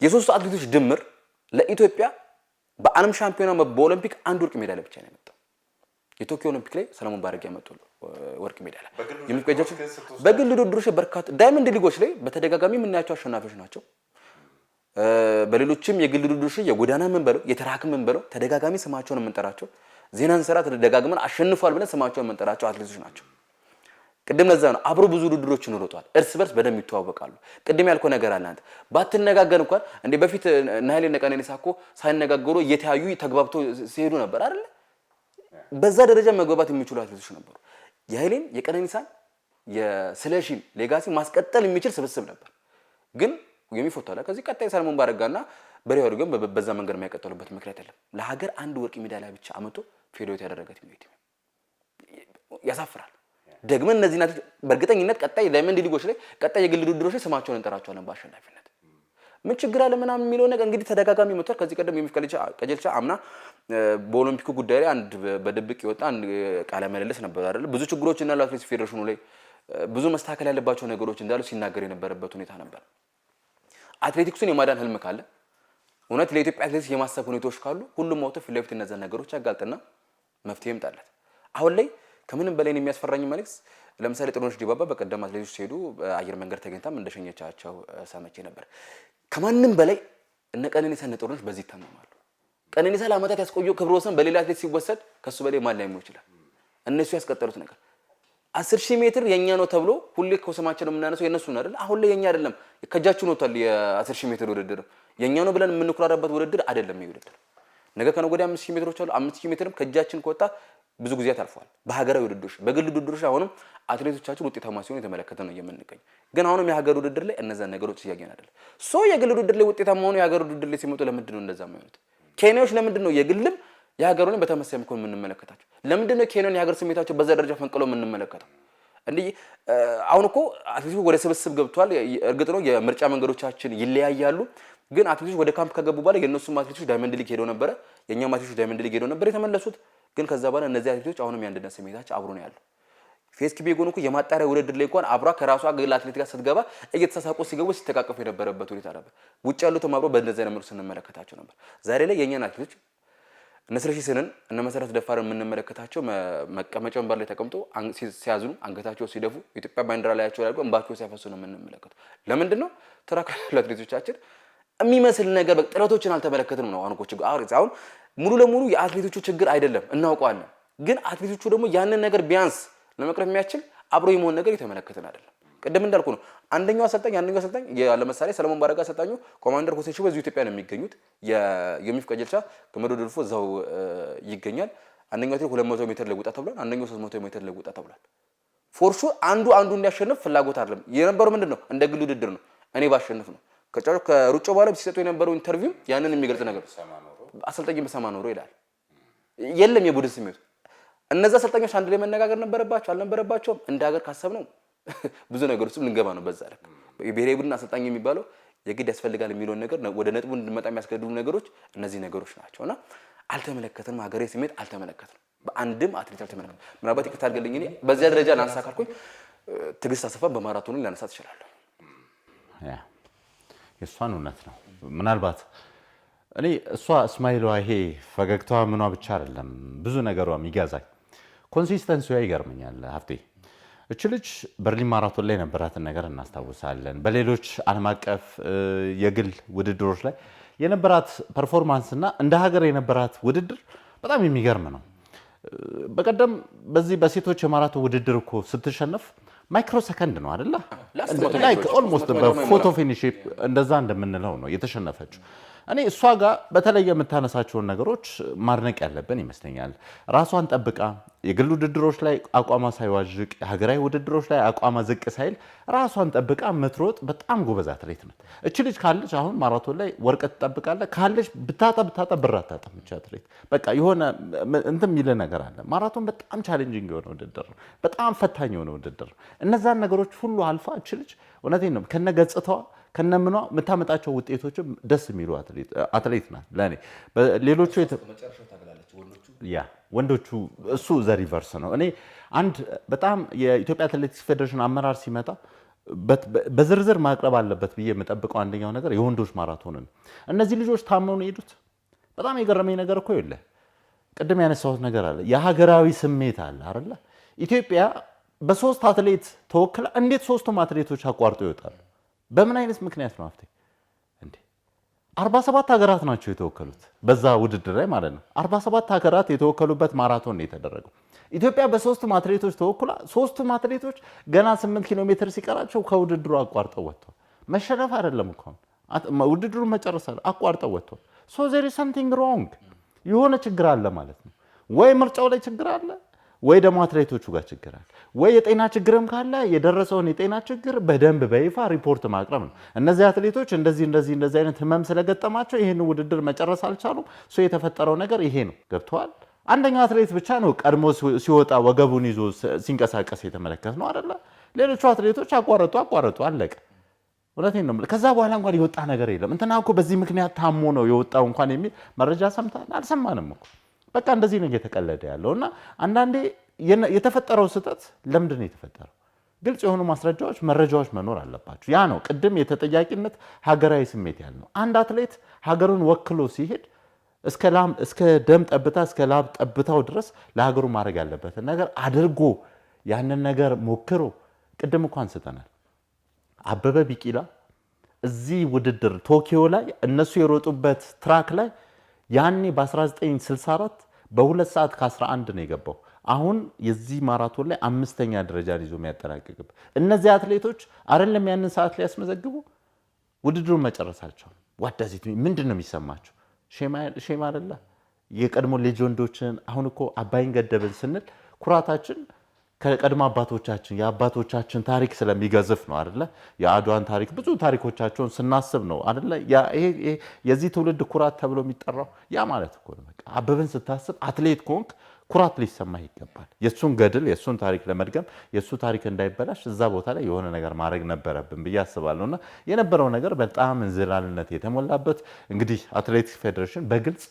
የሶስቱ አትሌቶች ድምር ለኢትዮጵያ በዓለም ሻምፒዮና በኦሎምፒክ አንድ ወርቅ ሜዳሊያ ብቻ ነው የመጣው። የቶኪዮ ኦሎምፒክ ላይ ሰለሞን ባረጋ ያመጣው ወርቅ ሜዳሊያ የሚፈጀው በግል ውድድሮች በርካታ ዳይመንድ ሊጎች ላይ በተደጋጋሚ የምናያቸው አሸናፊዎች ናቸው። በሌሎችም የግል ውድድሮች የጎዳና ምን በለው የትራክ ምን በለው ተደጋጋሚ ስማቸውን የምንጠራቸው ዜናን ሰራ ተደጋግመን አሸንፏል ብለን ስማቸውን የምንጠራቸው አትሌቶች ናቸው። ቅድም ለዛ ነው አብሮ ብዙ ውድድሮችን ሮጧል። እርስ በርስ በደንብ ይተዋወቃሉ። ቅድም ያልከው ነገር አለ አንተ ባትነጋገር እንኳን እንዴ በፊት ናይሌና ቀነኒሳ እኮ ሳይነጋገሩ እየተያዩ ተግባብተው ሲሄዱ ነበር አይደል? በዛ ደረጃ መግባባት የሚችሉ አትሌቶች ነበሩ። የኃይሌን የቀነኒሳን የስለሺን ሌጋሲ ማስቀጠል የሚችል ስብስብ ነበር። ግን የሚፎታው ከዚህ ቀጣይ ሰለሞን ባረጋና በሬው ግን በዛ መንገድ የማይቀጥሉበት ምክንያት የለም። ለሀገር አንድ ወርቅ ሜዳሊያ ብቻ አመጡ ፌዴሬት ያደረገት ቲም ያሳፍራል። ደግመን እነዚህ ናቸው በእርግጠኝነት ቀጣይ ዳይመንድ ሊጎች ላይ ቀጣይ የግል ውድድሮች ላይ ስማቸውን እንጠራቸዋለን በአሸናፊነት። ምን ችግር አለ ምናምን የሚለው ነገር እንግዲህ ተደጋጋሚ መጥቷል። ከዚህ ቀደም ቀጀልቻ አምና በኦሎምፒኩ ጉዳይ ላይ አንድ በድብቅ የወጣ አንድ ቃለ ምልልስ ነበር አይደል? ብዙ ችግሮች እና አትሌቲክስ ፌዴሬሽኑ ላይ ብዙ መስተካከል ያለባቸው ነገሮች እንዳሉ ሲናገር የነበረበት ሁኔታ ነበር። አትሌቲክሱን የማዳን ህልም ካለ እውነት ለኢትዮጵያ አትሌቲክስ የማሰብ ሁኔታዎች ካሉ ሁሉም አውጥቶ ፊት ለፊት እነዛን ነገሮች ያጋልጥና መፍትሄ ይምጣለት። አሁን ላይ ከምንም በላይ የሚያስፈራኝ መልእክት ለምሳሌ ጥሩነሽ ዲባባ በቀደም አትሌቲክስ ሲሄዱ አየር መንገድ ተገኝታም እንደሸኘቻቸው ሰምቼ ነበር። ከማንም በላይ እነ ቀነኒሳ እነ ጥሩነሽ በዚህ ይታመማሉ። ቀነኒሳ ለዓመታት ያስቆየው ክብረ ወሰን በሌላ አትሌት ሲወሰድ ከሱ በላይ ማን ላይ ይችላል? እነሱ ያስቀጠሉት ነገር 10,000 ሜትር የኛ ነው ተብሎ ሁሌ ከስማችን የምናነሳው የነሱ ነው አይደል? አሁን ላይ የኛ አይደለም ከጃችን ወጥቷል። የ10,000 ሜትር ውድድር የኛ ነው ብለን የምንኩራራበት ውድድር አይደለም። ይውድድር ነገ ከነገ ወዲያ 5,000 ሜትሮች አሉ። 5,000 ሜትርም ከጃችን ከወጣ ብዙ ጊዜያት አልፏል። በሀገራዊ ውድድሮች በግል ውድድሮች አሁንም አትሌቶቻችን ውጤታማ ሲሆኑ የተመለከተ ነው የምንገኝ። ግን አሁንም የሀገር ውድድር ላይ እነዛን ነገሮች እያየን አይደል? የግል ውድድር ላይ ውጤታማ ሆኖ የሀገር ውድድር ላይ ሲመጡ ለምንድን ነው እንደዛ የማይሆኑት? ኬንያዎች ለምንድን ነው የግልም የሀገሩን በተመሳሳይ መልኩ የምንመለከታቸው? ለምንድን ነው ኬንያን የሀገር ስሜታቸው በዛ ደረጃ ፈንቅሎ የምንመለከተው? እንዴ አሁን እኮ አትሌቲክስ ወደ ስብስብ ገብቷል። እርግጥ ነው የምርጫ መንገዶቻችን ይለያያሉ። ግን አትሌቶች ወደ ካምፕ ከገቡ በኋላ የነሱም አትሌቶች ዳይመንድ ሊግ ሄደው ነበር፣ የኛም አትሌቶች ዳይመንድ ሊግ ሄደው ነበር የተመለሱት። ግን ከዛ በኋላ እነዚህ አትሌቶች አሁንም የአንድነት ስሜታቸው አብሮ ነው ያለው። ፌስኪ ቤጎን እኮ የማጣሪያ ውድድር ላይ እንኳን አብራ ከራሷ ግል አትሌት ጋር ስትገባ እየተሳሳቁ ሲገቡ ሲተቃቀፉ የነበረበት ሁኔታ ነበር። ውጭ ያሉትም አብሮ በእንደዚህ አይነት መልኩ ስንመለከታቸው ነበር። ዛሬ ላይ የኛን አትሌቶች እነ ስለሺ ስንን እነ መሰረት ደፋርን የምንመለከታቸው መቀመጫ ወንበር ላይ ተቀምጦ ሲያዝኑ አንገታቸው ሲደፉ ኢትዮጵያ ባንዲራ ላያቸው ላይ እንባቸው ሲያፈሱ ነው የምንመለከተው። ለምንድን ነው ትራክ አትሌቶቻችን የሚመስል ነገር ጥረቶችን አልተመለከትንም ነው። አሁን ሙሉ ለሙሉ የአትሌቶቹ ችግር አይደለም እናውቀዋለን። ግን አትሌቶቹ ደግሞ ያንን ነገር ቢያንስ ለመቅረፍ የሚያስችል አብሮ የመሆን ነገር የተመለከትን አይደለም። ቅድም እንዳልኩ ነው አንደኛው አሰልጣኝ ለምሳሌ ሰለሞን ባረጋ አሰልጣኙ ኮማንደር ሁሴን ሽቦ እዚሁ ኢትዮጵያ ነው የሚገኙት። የሚፍ ቀጀልቻ ገመዶ ድልፎ እዛው ይገኛል። አንደኛው አትሌት 200 ሜትር ላይ ውጣ ተብሏል። አንደኛው 300 ሜትር ላይ ውጣ ተብሏል። ፎርሹ አንዱ እንዲያሸንፍ ፍላጎት አይደለም የነበረው። ምንድነው እንደ ግል ውድድር ነው። እኔ ባሸንፍ ነው ከሩጫው በኋላ ሲሰጡ የነበረው ኢንተርቪው ያንን የሚገልጽ ነገር አሰልጣኝ በሰማ ኖሮ ይላል። የለም የቡድን ስሜቱ። እነዛ አሰልጣኞች አንድ ላይ መነጋገር ነበረባቸው አልነበረባቸውም? እንደ ሀገር ካሰብነው ብዙ ነገሮች ልንገባ ነው። በዛ ልክ የብሔራዊ ቡድን አሰልጣኝ የሚባለው የግድ ያስፈልጋል የሚለውን ነገር ወደ ነጥቡ እንድንመጣ የሚያስገድዱ ነገሮች እነዚህ ነገሮች ናቸውና አልተመለከተንም። ሀገራዊ ስሜት አልተመለከተንም። በአንድም አትሌት አልተመለከተንም። ምናልባት ይቅርታ አድርግልኝ እኔ በዚያ ደረጃ ላንሳ ካልኩኝ ትዕግስት አሰፋን በማራቶኑ ላነሳ ትችላለሁ። የእሷን እውነት ነው። ምናልባት እኔ እሷ እስማኤሏ ይሄ ፈገግታዋ ምኗ ብቻ አይደለም ብዙ ነገሯ የሚገዛኝ ኮንሲስተንሲዋ ይገርመኛል። ሀብቴ እች ልጅ በርሊን ማራቶን ላይ የነበራትን ነገር እናስታውሳለን። በሌሎች ዓለም አቀፍ የግል ውድድሮች ላይ የነበራት ፐርፎርማንስ እና እንደ ሀገር የነበራት ውድድር በጣም የሚገርም ነው። በቀደም በዚህ በሴቶች የማራቶን ውድድር እኮ ስትሸነፍ ማይክሮ ሰከንድ ነው አይደለ? ላይክ ኦልሞስት በፎቶ ፊኒሽ እንደዛ እንደምንለው ነው የተሸነፈችው። እኔ እሷ ጋር በተለየ የምታነሳቸውን ነገሮች ማድነቅ ያለብን ይመስለኛል። ራሷን ጠብቃ የግል ውድድሮች ላይ አቋሟ ሳይዋዥቅ፣ የሀገራዊ ውድድሮች ላይ አቋሟ ዝቅ ሳይል ራሷን ጠብቃ የምትሮጥ በጣም ጎበዝ አትሌት ናት። እች ልጅ ካለች አሁን ማራቶን ላይ ወርቅ ትጠብቃለህ። ካለች ብታጠብ ብር አታጣም። እች አትሌት በቃ የሆነ እንትን የሚል ነገር አለ። ማራቶን በጣም ቻሌንጂንግ የሆነ ውድድር ነው። በጣም ፈታኝ የሆነ ውድድር ነው። እነዛን ነገሮች ሁሉ አልፋ እች ልጅ እውነቴን ነው ከነ ገጽታዋ ከነምኗ የምታመጣቸው ውጤቶችም ደስ የሚሉ አትሌት ናት። ለእኔ ሌሎቹ ያ ወንዶቹ እሱ ዘ ሪቨርስ ነው። እኔ አንድ በጣም የኢትዮጵያ አትሌቲክስ ፌዴሬሽን አመራር ሲመጣ በዝርዝር ማቅረብ አለበት ብዬ የምጠብቀው አንደኛው ነገር የወንዶች ማራቶንን እነዚህ ልጆች ታመው ነው የሄዱት። በጣም የገረመኝ ነገር እኮ የለ ቅድም ያነሳሁት ነገር አለ፣ የሀገራዊ ስሜት አለ አይደለ? ኢትዮጵያ በሶስት አትሌት ተወክላ እንዴት ሶስቱም አትሌቶች አቋርጦ ይወጣሉ? በምን አይነት ምክንያት ነው አፍቴ? እንዴ 47 ሀገራት ናቸው የተወከሉት በዛ ውድድር ላይ ማለት ነው። 47 ሀገራት የተወከሉበት ማራቶን ነው የተደረገው። ኢትዮጵያ በሶስቱም አትሌቶች ተወክላ ሶስቱም አትሌቶች ገና 8 ኪሎ ሜትር ሲቀራቸው ከውድድሩ አቋርጠው ወጥተዋል። መሸነፍ አይደለም እኮ ውድድሩን መጨረስ አቋርጠው ወጥተዋል። ሶ ዜር ኢዝ ሰምቲንግ ሮንግ፣ የሆነ ችግር አለ ማለት ነው። ወይ ምርጫው ላይ ችግር አለ ወይ ደግሞ አትሌቶቹ ጋር ችግር አለ፣ ወይ የጤና ችግርም ካለ የደረሰውን የጤና ችግር በደንብ በይፋ ሪፖርት ማቅረብ ነው። እነዚህ አትሌቶች እንደዚህ አይነት ህመም ስለገጠማቸው ይህን ውድድር መጨረስ አልቻሉም። የተፈጠረው ነገር ይሄ ነው። ገብተዋል። አንደኛው አትሌት ብቻ ነው ቀድሞ ሲወጣ ወገቡን ይዞ ሲንቀሳቀስ የተመለከት ነው አይደለ? ሌሎቹ አትሌቶች አቋረጡ፣ አለቀ። እውነቴን ነው። ከዛ በኋላ እንኳን የወጣ ነገር የለም። እንትና እኮ በዚህ ምክንያት ታሞ ነው የወጣው እንኳን የሚል መረጃ ሰምተናል? አልሰማንም እኮ። በቃ እንደዚህ ነው እየተቀለደ ያለው እና አንዳንዴ የተፈጠረው ስህተት ለምንድን ነው የተፈጠረው? ግልጽ የሆኑ ማስረጃዎች፣ መረጃዎች መኖር አለባቸው። ያ ነው ቅድም የተጠያቂነት ሀገራዊ ስሜት ያልነው። አንድ አትሌት ሀገሩን ወክሎ ሲሄድ እስከ ደም ጠብታ እስከ ላብ ጠብታው ድረስ ለሀገሩ ማድረግ ያለበትን ነገር አድርጎ ያንን ነገር ሞክሮ ቅድም እንኳን አንስተናል። አበበ ቢቂላ እዚህ ውድድር ቶኪዮ ላይ እነሱ የሮጡበት ትራክ ላይ ያኔ በ1964 በ2 ሰዓት ከ11 ነው የገባው። አሁን የዚህ ማራቶን ላይ 5ኛ ደረጃን ይዞ የሚያጠናቅቅብ እነዚህ አትሌቶች አይደለም ያንን ሰዓት ላይ ያስመዘግቡ ውድድሩን መጨረሳቸው ዋዳዚት ምንድን ነው የሚሰማቸው? ሼም አይደለ? የቀድሞ ሌጀንዶችን አሁን እኮ አባይን ገደብን ስንል ኩራታችን ከቀድሞ የአባቶቻችን ታሪክ ስለሚገዝፍ ነው አይደለ? የአድዋን ታሪክ ብዙ ታሪኮቻቸውን ስናስብ ነው አይደለ? የዚህ ትውልድ ኩራት ተብሎ የሚጠራው ያ ማለት እኮ ነው። በቃ አበበን ስታስብ አትሌት ኮንክ ኩራት ሊሰማህ ይገባል። የሱን ገድል የሱን ታሪክ ለመድገም የሱ ታሪክ እንዳይበላሽ እዛ ቦታ ላይ የሆነ ነገር ማድረግ ነበረብን ብዬ አስባለሁና የነበረው ነገር በጣም እንዝላልነት የተሞላበት እንግዲህ አትሌቲክስ ፌዴሬሽን በግልጽ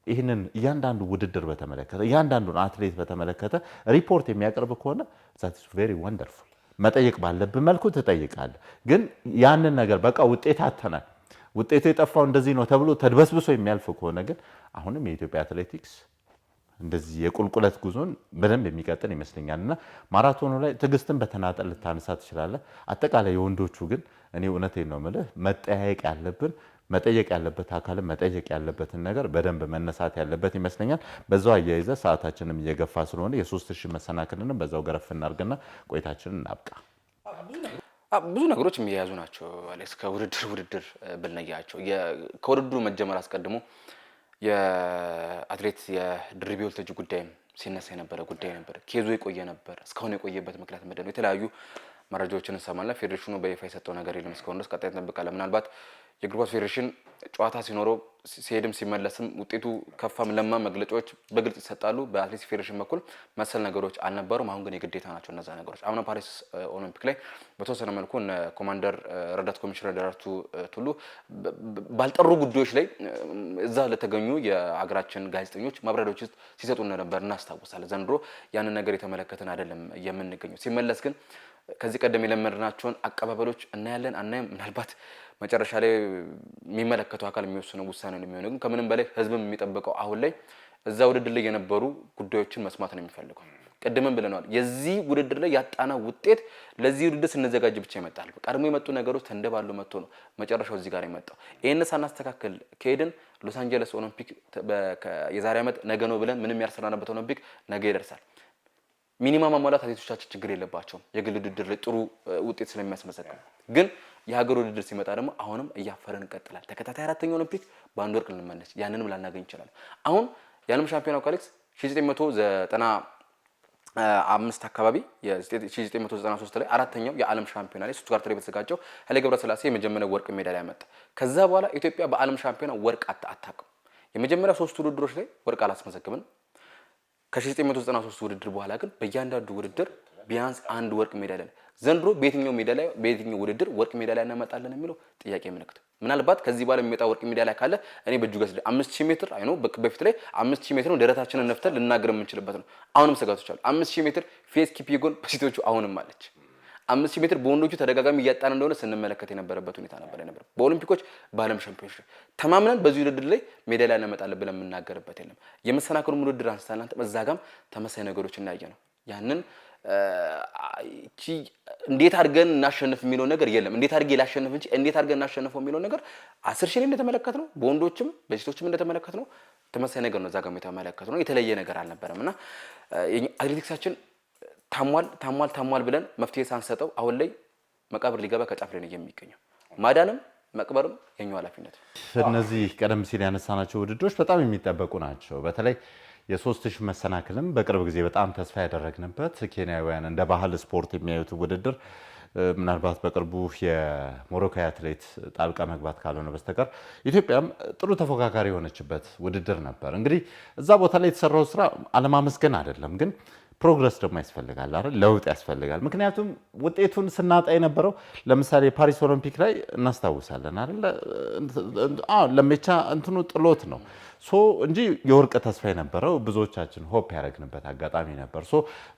ይህንን እያንዳንዱ ውድድር በተመለከተ እያንዳንዱን አትሌት በተመለከተ ሪፖርት የሚያቀርብ ከሆነ ዛት ኢዝ ቬሪ ወንደርፉል። መጠየቅ ባለብን መልኩ ትጠይቃለህ። ግን ያንን ነገር በቃ ውጤት አተናል፣ ውጤቱ የጠፋው እንደዚህ ነው ተብሎ ተድበስብሶ የሚያልፍ ከሆነ ግን አሁንም የኢትዮጵያ አትሌቲክስ እንደዚህ የቁልቁለት ጉዞን በደንብ የሚቀጥል ይመስለኛል። እና ማራቶኑ ላይ ትዕግስትን በተናጠል ልታነሳ ትችላለህ። አጠቃላይ የወንዶቹ ግን እኔ እውነቴን ነው የምልህ መጠየቅ ያለበት አካልን መጠየቅ ያለበትን ነገር በደንብ መነሳት ያለበት ይመስለኛል። በዛው አያይዘ ሰዓታችንም እየገፋ ስለሆነ የ3000 መሰናክልንም በዛው ገረፍ እናድርግና ቆይታችንን እናብቃ። ብዙ ነገሮች የሚያያዙ ናቸው አሌክስ። ከውድድር ብንለያቸው ከውድድሩ መጀመር አስቀድሞ የአትሌት የድሪቢ ወልተጂ ጉዳይም ሲነሳ የነበረ ጉዳይ ነበር። ኬዙ የቆየ ነበር። እስካሁን የቆየበት ምክንያት ምንድን ነው? የተለያዩ መረጃዎችን እንሰማለን። ፌዴሬሽኑ በይፋ የሰጠው ነገር የለም እስካሁን ድረስ። ቀጣይ እንጠብቃለን። ምናልባት የእግር ኳስ ፌዴሬሽን ጨዋታ ሲኖረው ሲሄድም ሲመለስም ውጤቱ ከፋም ለማ መግለጫዎች በግልጽ ይሰጣሉ። በአትሌቲክስ ፌዴሬሽን በኩል መሰል ነገሮች አልነበሩም። አሁን ግን የግዴታ ናቸው እነዛ ነገሮች። አሁን ፓሪስ ኦሎምፒክ ላይ በተወሰነ መልኩ እነ ኮማንደር ረዳት ኮሚሽነር ደራርቱ ቱሉ ባልጠሩ ጉዳዮች ላይ እዛ ለተገኙ የአገራችን ጋዜጠኞች ማብራሪያዎች ሲሰጡ እንደነበር እናስታውሳለን። ዘንድሮ ያንን ነገር የተመለከትን አይደለም የምንገኘው። ሲመለስ ግን ከዚህ ቀደም የለመድናቸውን አቀባበሎች እናያለን አናይም። ምናልባት መጨረሻ ላይ የሚመለከተው አካል የሚወስነው ውሳኔ ነው የሚሆነው። ግን ከምንም በላይ ህዝብም የሚጠብቀው አሁን ላይ እዛ ውድድር ላይ የነበሩ ጉዳዮችን መስማት ነው የሚፈልገው። ቅድምም ብለናል፣ የዚህ ውድድር ላይ ያጣናው ውጤት ለዚህ ውድድር ስንዘጋጅ ብቻ ይመጣል። ቀድሞ የመጡ ነገሮች ተንደባሉ መጥቶ ነው መጨረሻው እዚህ ጋር የመጣው። ይሄን ሳናስተካክል ከሄድን ሎስ አንጀለስ ኦሎምፒክ የዛሬ ዓመት ነገ ነው ብለን ምንም ያልሰራንበት ኦሎምፒክ ነገ ይደርሳል። ሚኒማም ማሟላት አትሌቶቻችን ችግር የለባቸውም የግል ውድድር ላይ ጥሩ ውጤት ስለሚያስመዘግቡ። ግን የሀገር ውድድር ሲመጣ ደግሞ አሁንም እያፈረን እንቀጥላል። ተከታታይ 4ኛ ኦሎምፒክ በአንድ ወርቅ ልንመለስ ያንንም ላናገኝ ይችላል። አሁን የዓለም ሻምፒዮናው አሌክስ 1995 አካባቢ የ1993 ላይ 4ኛው የዓለም ሻምፒዮና ላይ ስቱትጋርት ላይ በተዘጋጀው ኃይሌ ገብረስላሴ የመጀመሪያው ወርቅ ሜዳሊያ መጣ። ከዛ በኋላ ኢትዮጵያ በዓለም ሻምፒዮና ወርቅ አታውቅም። የመጀመሪያ 3 ውድድሮች ላይ ወርቅ አላስመዘግብን። ከ1993 ውድድር በኋላ ግን በእያንዳንዱ ውድድር ቢያንስ አንድ ወርቅ ሜዳሊያ ዘንድሮ በየትኛው ውድድር ወርቅ ሜዳሊያ እናመጣለን የሚለው ጥያቄ ምልክት። ምናልባት ከዚህ በኋላ የሚመጣ ወርቅ ሜዳሊያ ካለ እኔ በእጅጉ 5000 ሜትር አይኖ በፊት ላይ 5000 ሜትር ነው ደረታችንን ነፍተን ልናገር የምንችልበት ነው። አሁንም ስጋቶች አሉ። 5000 ሜትር ፌስ ኪፒጎን በሴቶቹ አሁንም አለች። 5000 ሜትር በወንዶቹ ተደጋጋሚ እያጣን እንደሆነ ስንመለከት የነበረበት ሁኔታ ነበር። በኦሊምፒኮች በዓለም ሻምፒዮንሺፕ ተማምነን በዚህ ውድድር ላይ ሜዳሊያ እናመጣለን ብለን የምናገርበት የለም። የመሰናክሉን ውድድር አንስተን አንተ በዛጋም ተመሳሳይ ነገሮች እናየ ነው። ያንን እንዴት አድርገን እናሸንፍ የሚለው ነገር የለም። እንዴት አድርጌ ላሸንፍ እንጂ እንዴት አድርገን እናሸንፈው የሚለው ነገር 10000 ላይ እንደተመለከትነው በወንዶችም በሴቶችም እንደተመለከትነው ተመሳሳይ ነገር ነው። እዛጋም የተመለከትነው የተለየ ነገር አልነበረምና አትሌቲክሳችን ታሟል ብለን መፍትሄ ሳንሰጠው አሁን ላይ መቃብር ሊገባ ከጫፍ ላይ ነው የሚገኘው። ማዳንም መቅበርም የኛው ኃላፊነት። እነዚህ ቀደም ሲል ያነሳናቸው ውድድሮች በጣም የሚጠበቁ ናቸው። በተለይ የ3000 መሰናክልም በቅርብ ጊዜ በጣም ተስፋ ያደረግንበት ኬንያውያን እንደ ባህል ስፖርት የሚያዩት ውድድር ምናልባት በቅርቡ የሞሮኮ አትሌት ጣልቃ መግባት ካልሆነ በስተቀር ኢትዮጵያም ጥሩ ተፎካካሪ የሆነችበት ውድድር ነበር። እንግዲህ እዛ ቦታ ላይ የተሰራው ስራ አለማመስገን አይደለም፣ ግን ፕሮግረስ ደግሞ ያስፈልጋል አይደል? ለውጥ ያስፈልጋል። ምክንያቱም ውጤቱን ስናጣ የነበረው ለምሳሌ ፓሪስ ኦሎምፒክ ላይ እናስታውሳለን አይደል? ለሜቻ እንትኑ ጥሎት ነው እንጂ የወርቅ ተስፋ የነበረው ብዙዎቻችን ሆፕ ያደረግንበት አጋጣሚ ነበር።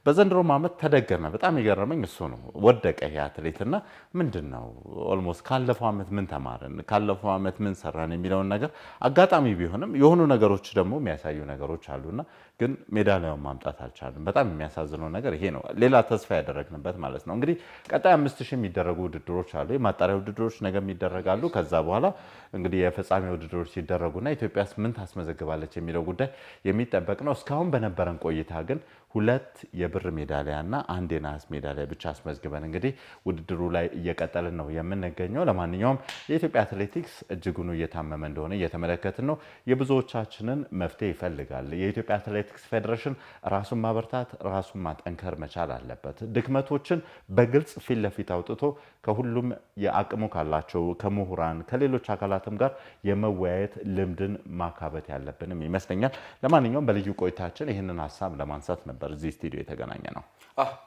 በዘንድሮ ዓመት ተደገመ። በጣም የገረመኝ እሱ ነው። ወደቀ ይሄ አትሌትና ምንድን ነው ኦልሞስት ካለፈው ዓመት ምን ተማርን፣ ካለፈው ዓመት ምን ሰራን የሚለውን ነገር አጋጣሚ ቢሆንም የሆኑ ነገሮች ደግሞ የሚያሳዩ ነገሮች አሉና ግን ሜዳሊያውን ማምጣት አልቻለም። በጣም የሚያሳዝነው ነገር ይሄ ነው። ሌላ ተስፋ ያደረግንበት ማለት ነው። እንግዲህ ቀጣይ 5000 የሚደረጉ ውድድሮች አሉ። የማጣሪያ ውድድሮች ነገም ይደረጋሉ። ከዛ በኋላ እንግዲህ የፍጻሜ ውድድሮች ሲደረጉና ኢትዮጵያስ ምን ታስመዘግባለች የሚለው ጉዳይ የሚጠበቅ ነው። እስካሁን በነበረን ቆይታ ግን 2 የብር ሜዳሊያና 1 የነሐስ ሜዳሊያ ብቻ አስመዝግበን እንግዲህ ውድድሩ ላይ እየቀጠልን ነው የምንገኘው። ለማንኛውም የኢትዮጵያ አትሌቲክስ እጅጉኑ እየታመመ እንደሆነ እየተመለከትን ነው። የብዙዎቻችንን መፍትሄ ይፈልጋል። የኢትዮጵያ አትሌቲክስ ፌዴሬሽን ራሱን ማበርታት፣ ራሱን ማጠንከር መቻል አለበት። ድክመቶችን በግልጽ ፊት ለፊት አውጥቶ ከሁሉም የአቅሙ ካላቸው ከምሁራን ከሌሎች አካላትም ጋር የመወያየት ልምድን ማካበት ያለብንም ይመስለኛል። ለማንኛውም በልዩ ቆይታችን ይህንን ሀሳብ ለማንሳት ነበር እዚህ ስቱዲዮ የተገናኘ ነው።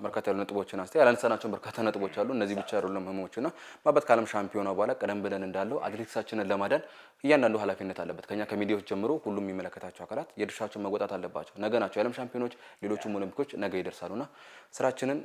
በርካታ ያሉ ነጥቦችን ያላነሳናቸው በርካታ ነጥቦች አሉ። እነዚህ ብቻ አይደሉም ህመሞችና ማበት ከዓለም ሻምፒዮና በኋላ ቀደም ብለን እንዳለው አትሌቲክሳችንን ለማዳን እያንዳንዱ ኃላፊነት አለበት። ከኛ ከሚዲያዎች ጀምሮ ሁሉም የሚመለከታቸው አካላት የድርሻቸውን መወጣት አለባቸው። ነገ ናቸው የዓለም ሻምፒዮኖች፣ ሌሎችም ኦሎምፒኮች ነገ ይደርሳሉና ስራችንን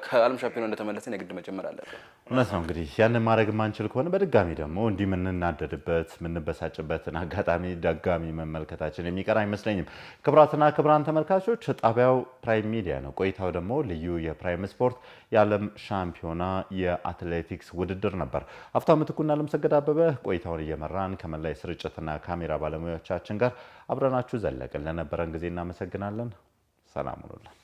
ከዓለም ሻምፒዮና እንደተመለሰን የግድ መጀመር አለብን። እውነት ነው። እንግዲህ ያንን ማድረግ የማንችል ከሆነ በድጋሚ ደግሞ እንዲህ የምንናደድበት የምንበሳጭበትን አጋጣሚ ደጋሚ መመልከታችን የሚቀር አይመስለኝም። ክቡራትና ክቡራን ተመልካቾች ጣቢያው ፕራይም ሚዲያ ነው። ቆይታው ደግሞ ልዩ የፕራይም ስፖርት የዓለም ሻምፒዮና የአትሌቲክስ ውድድር ነበር። ሀብታሙ ምትኩና አለምሰገድ አበበ ቆይታውን እየመራን ከመላይ ስርጭትና ካሜራ ባለሙያዎቻችን ጋር አብረናችሁ ዘለቅን። ለነበረን ጊዜ እናመሰግናለን። ሰላም ሁኑልን።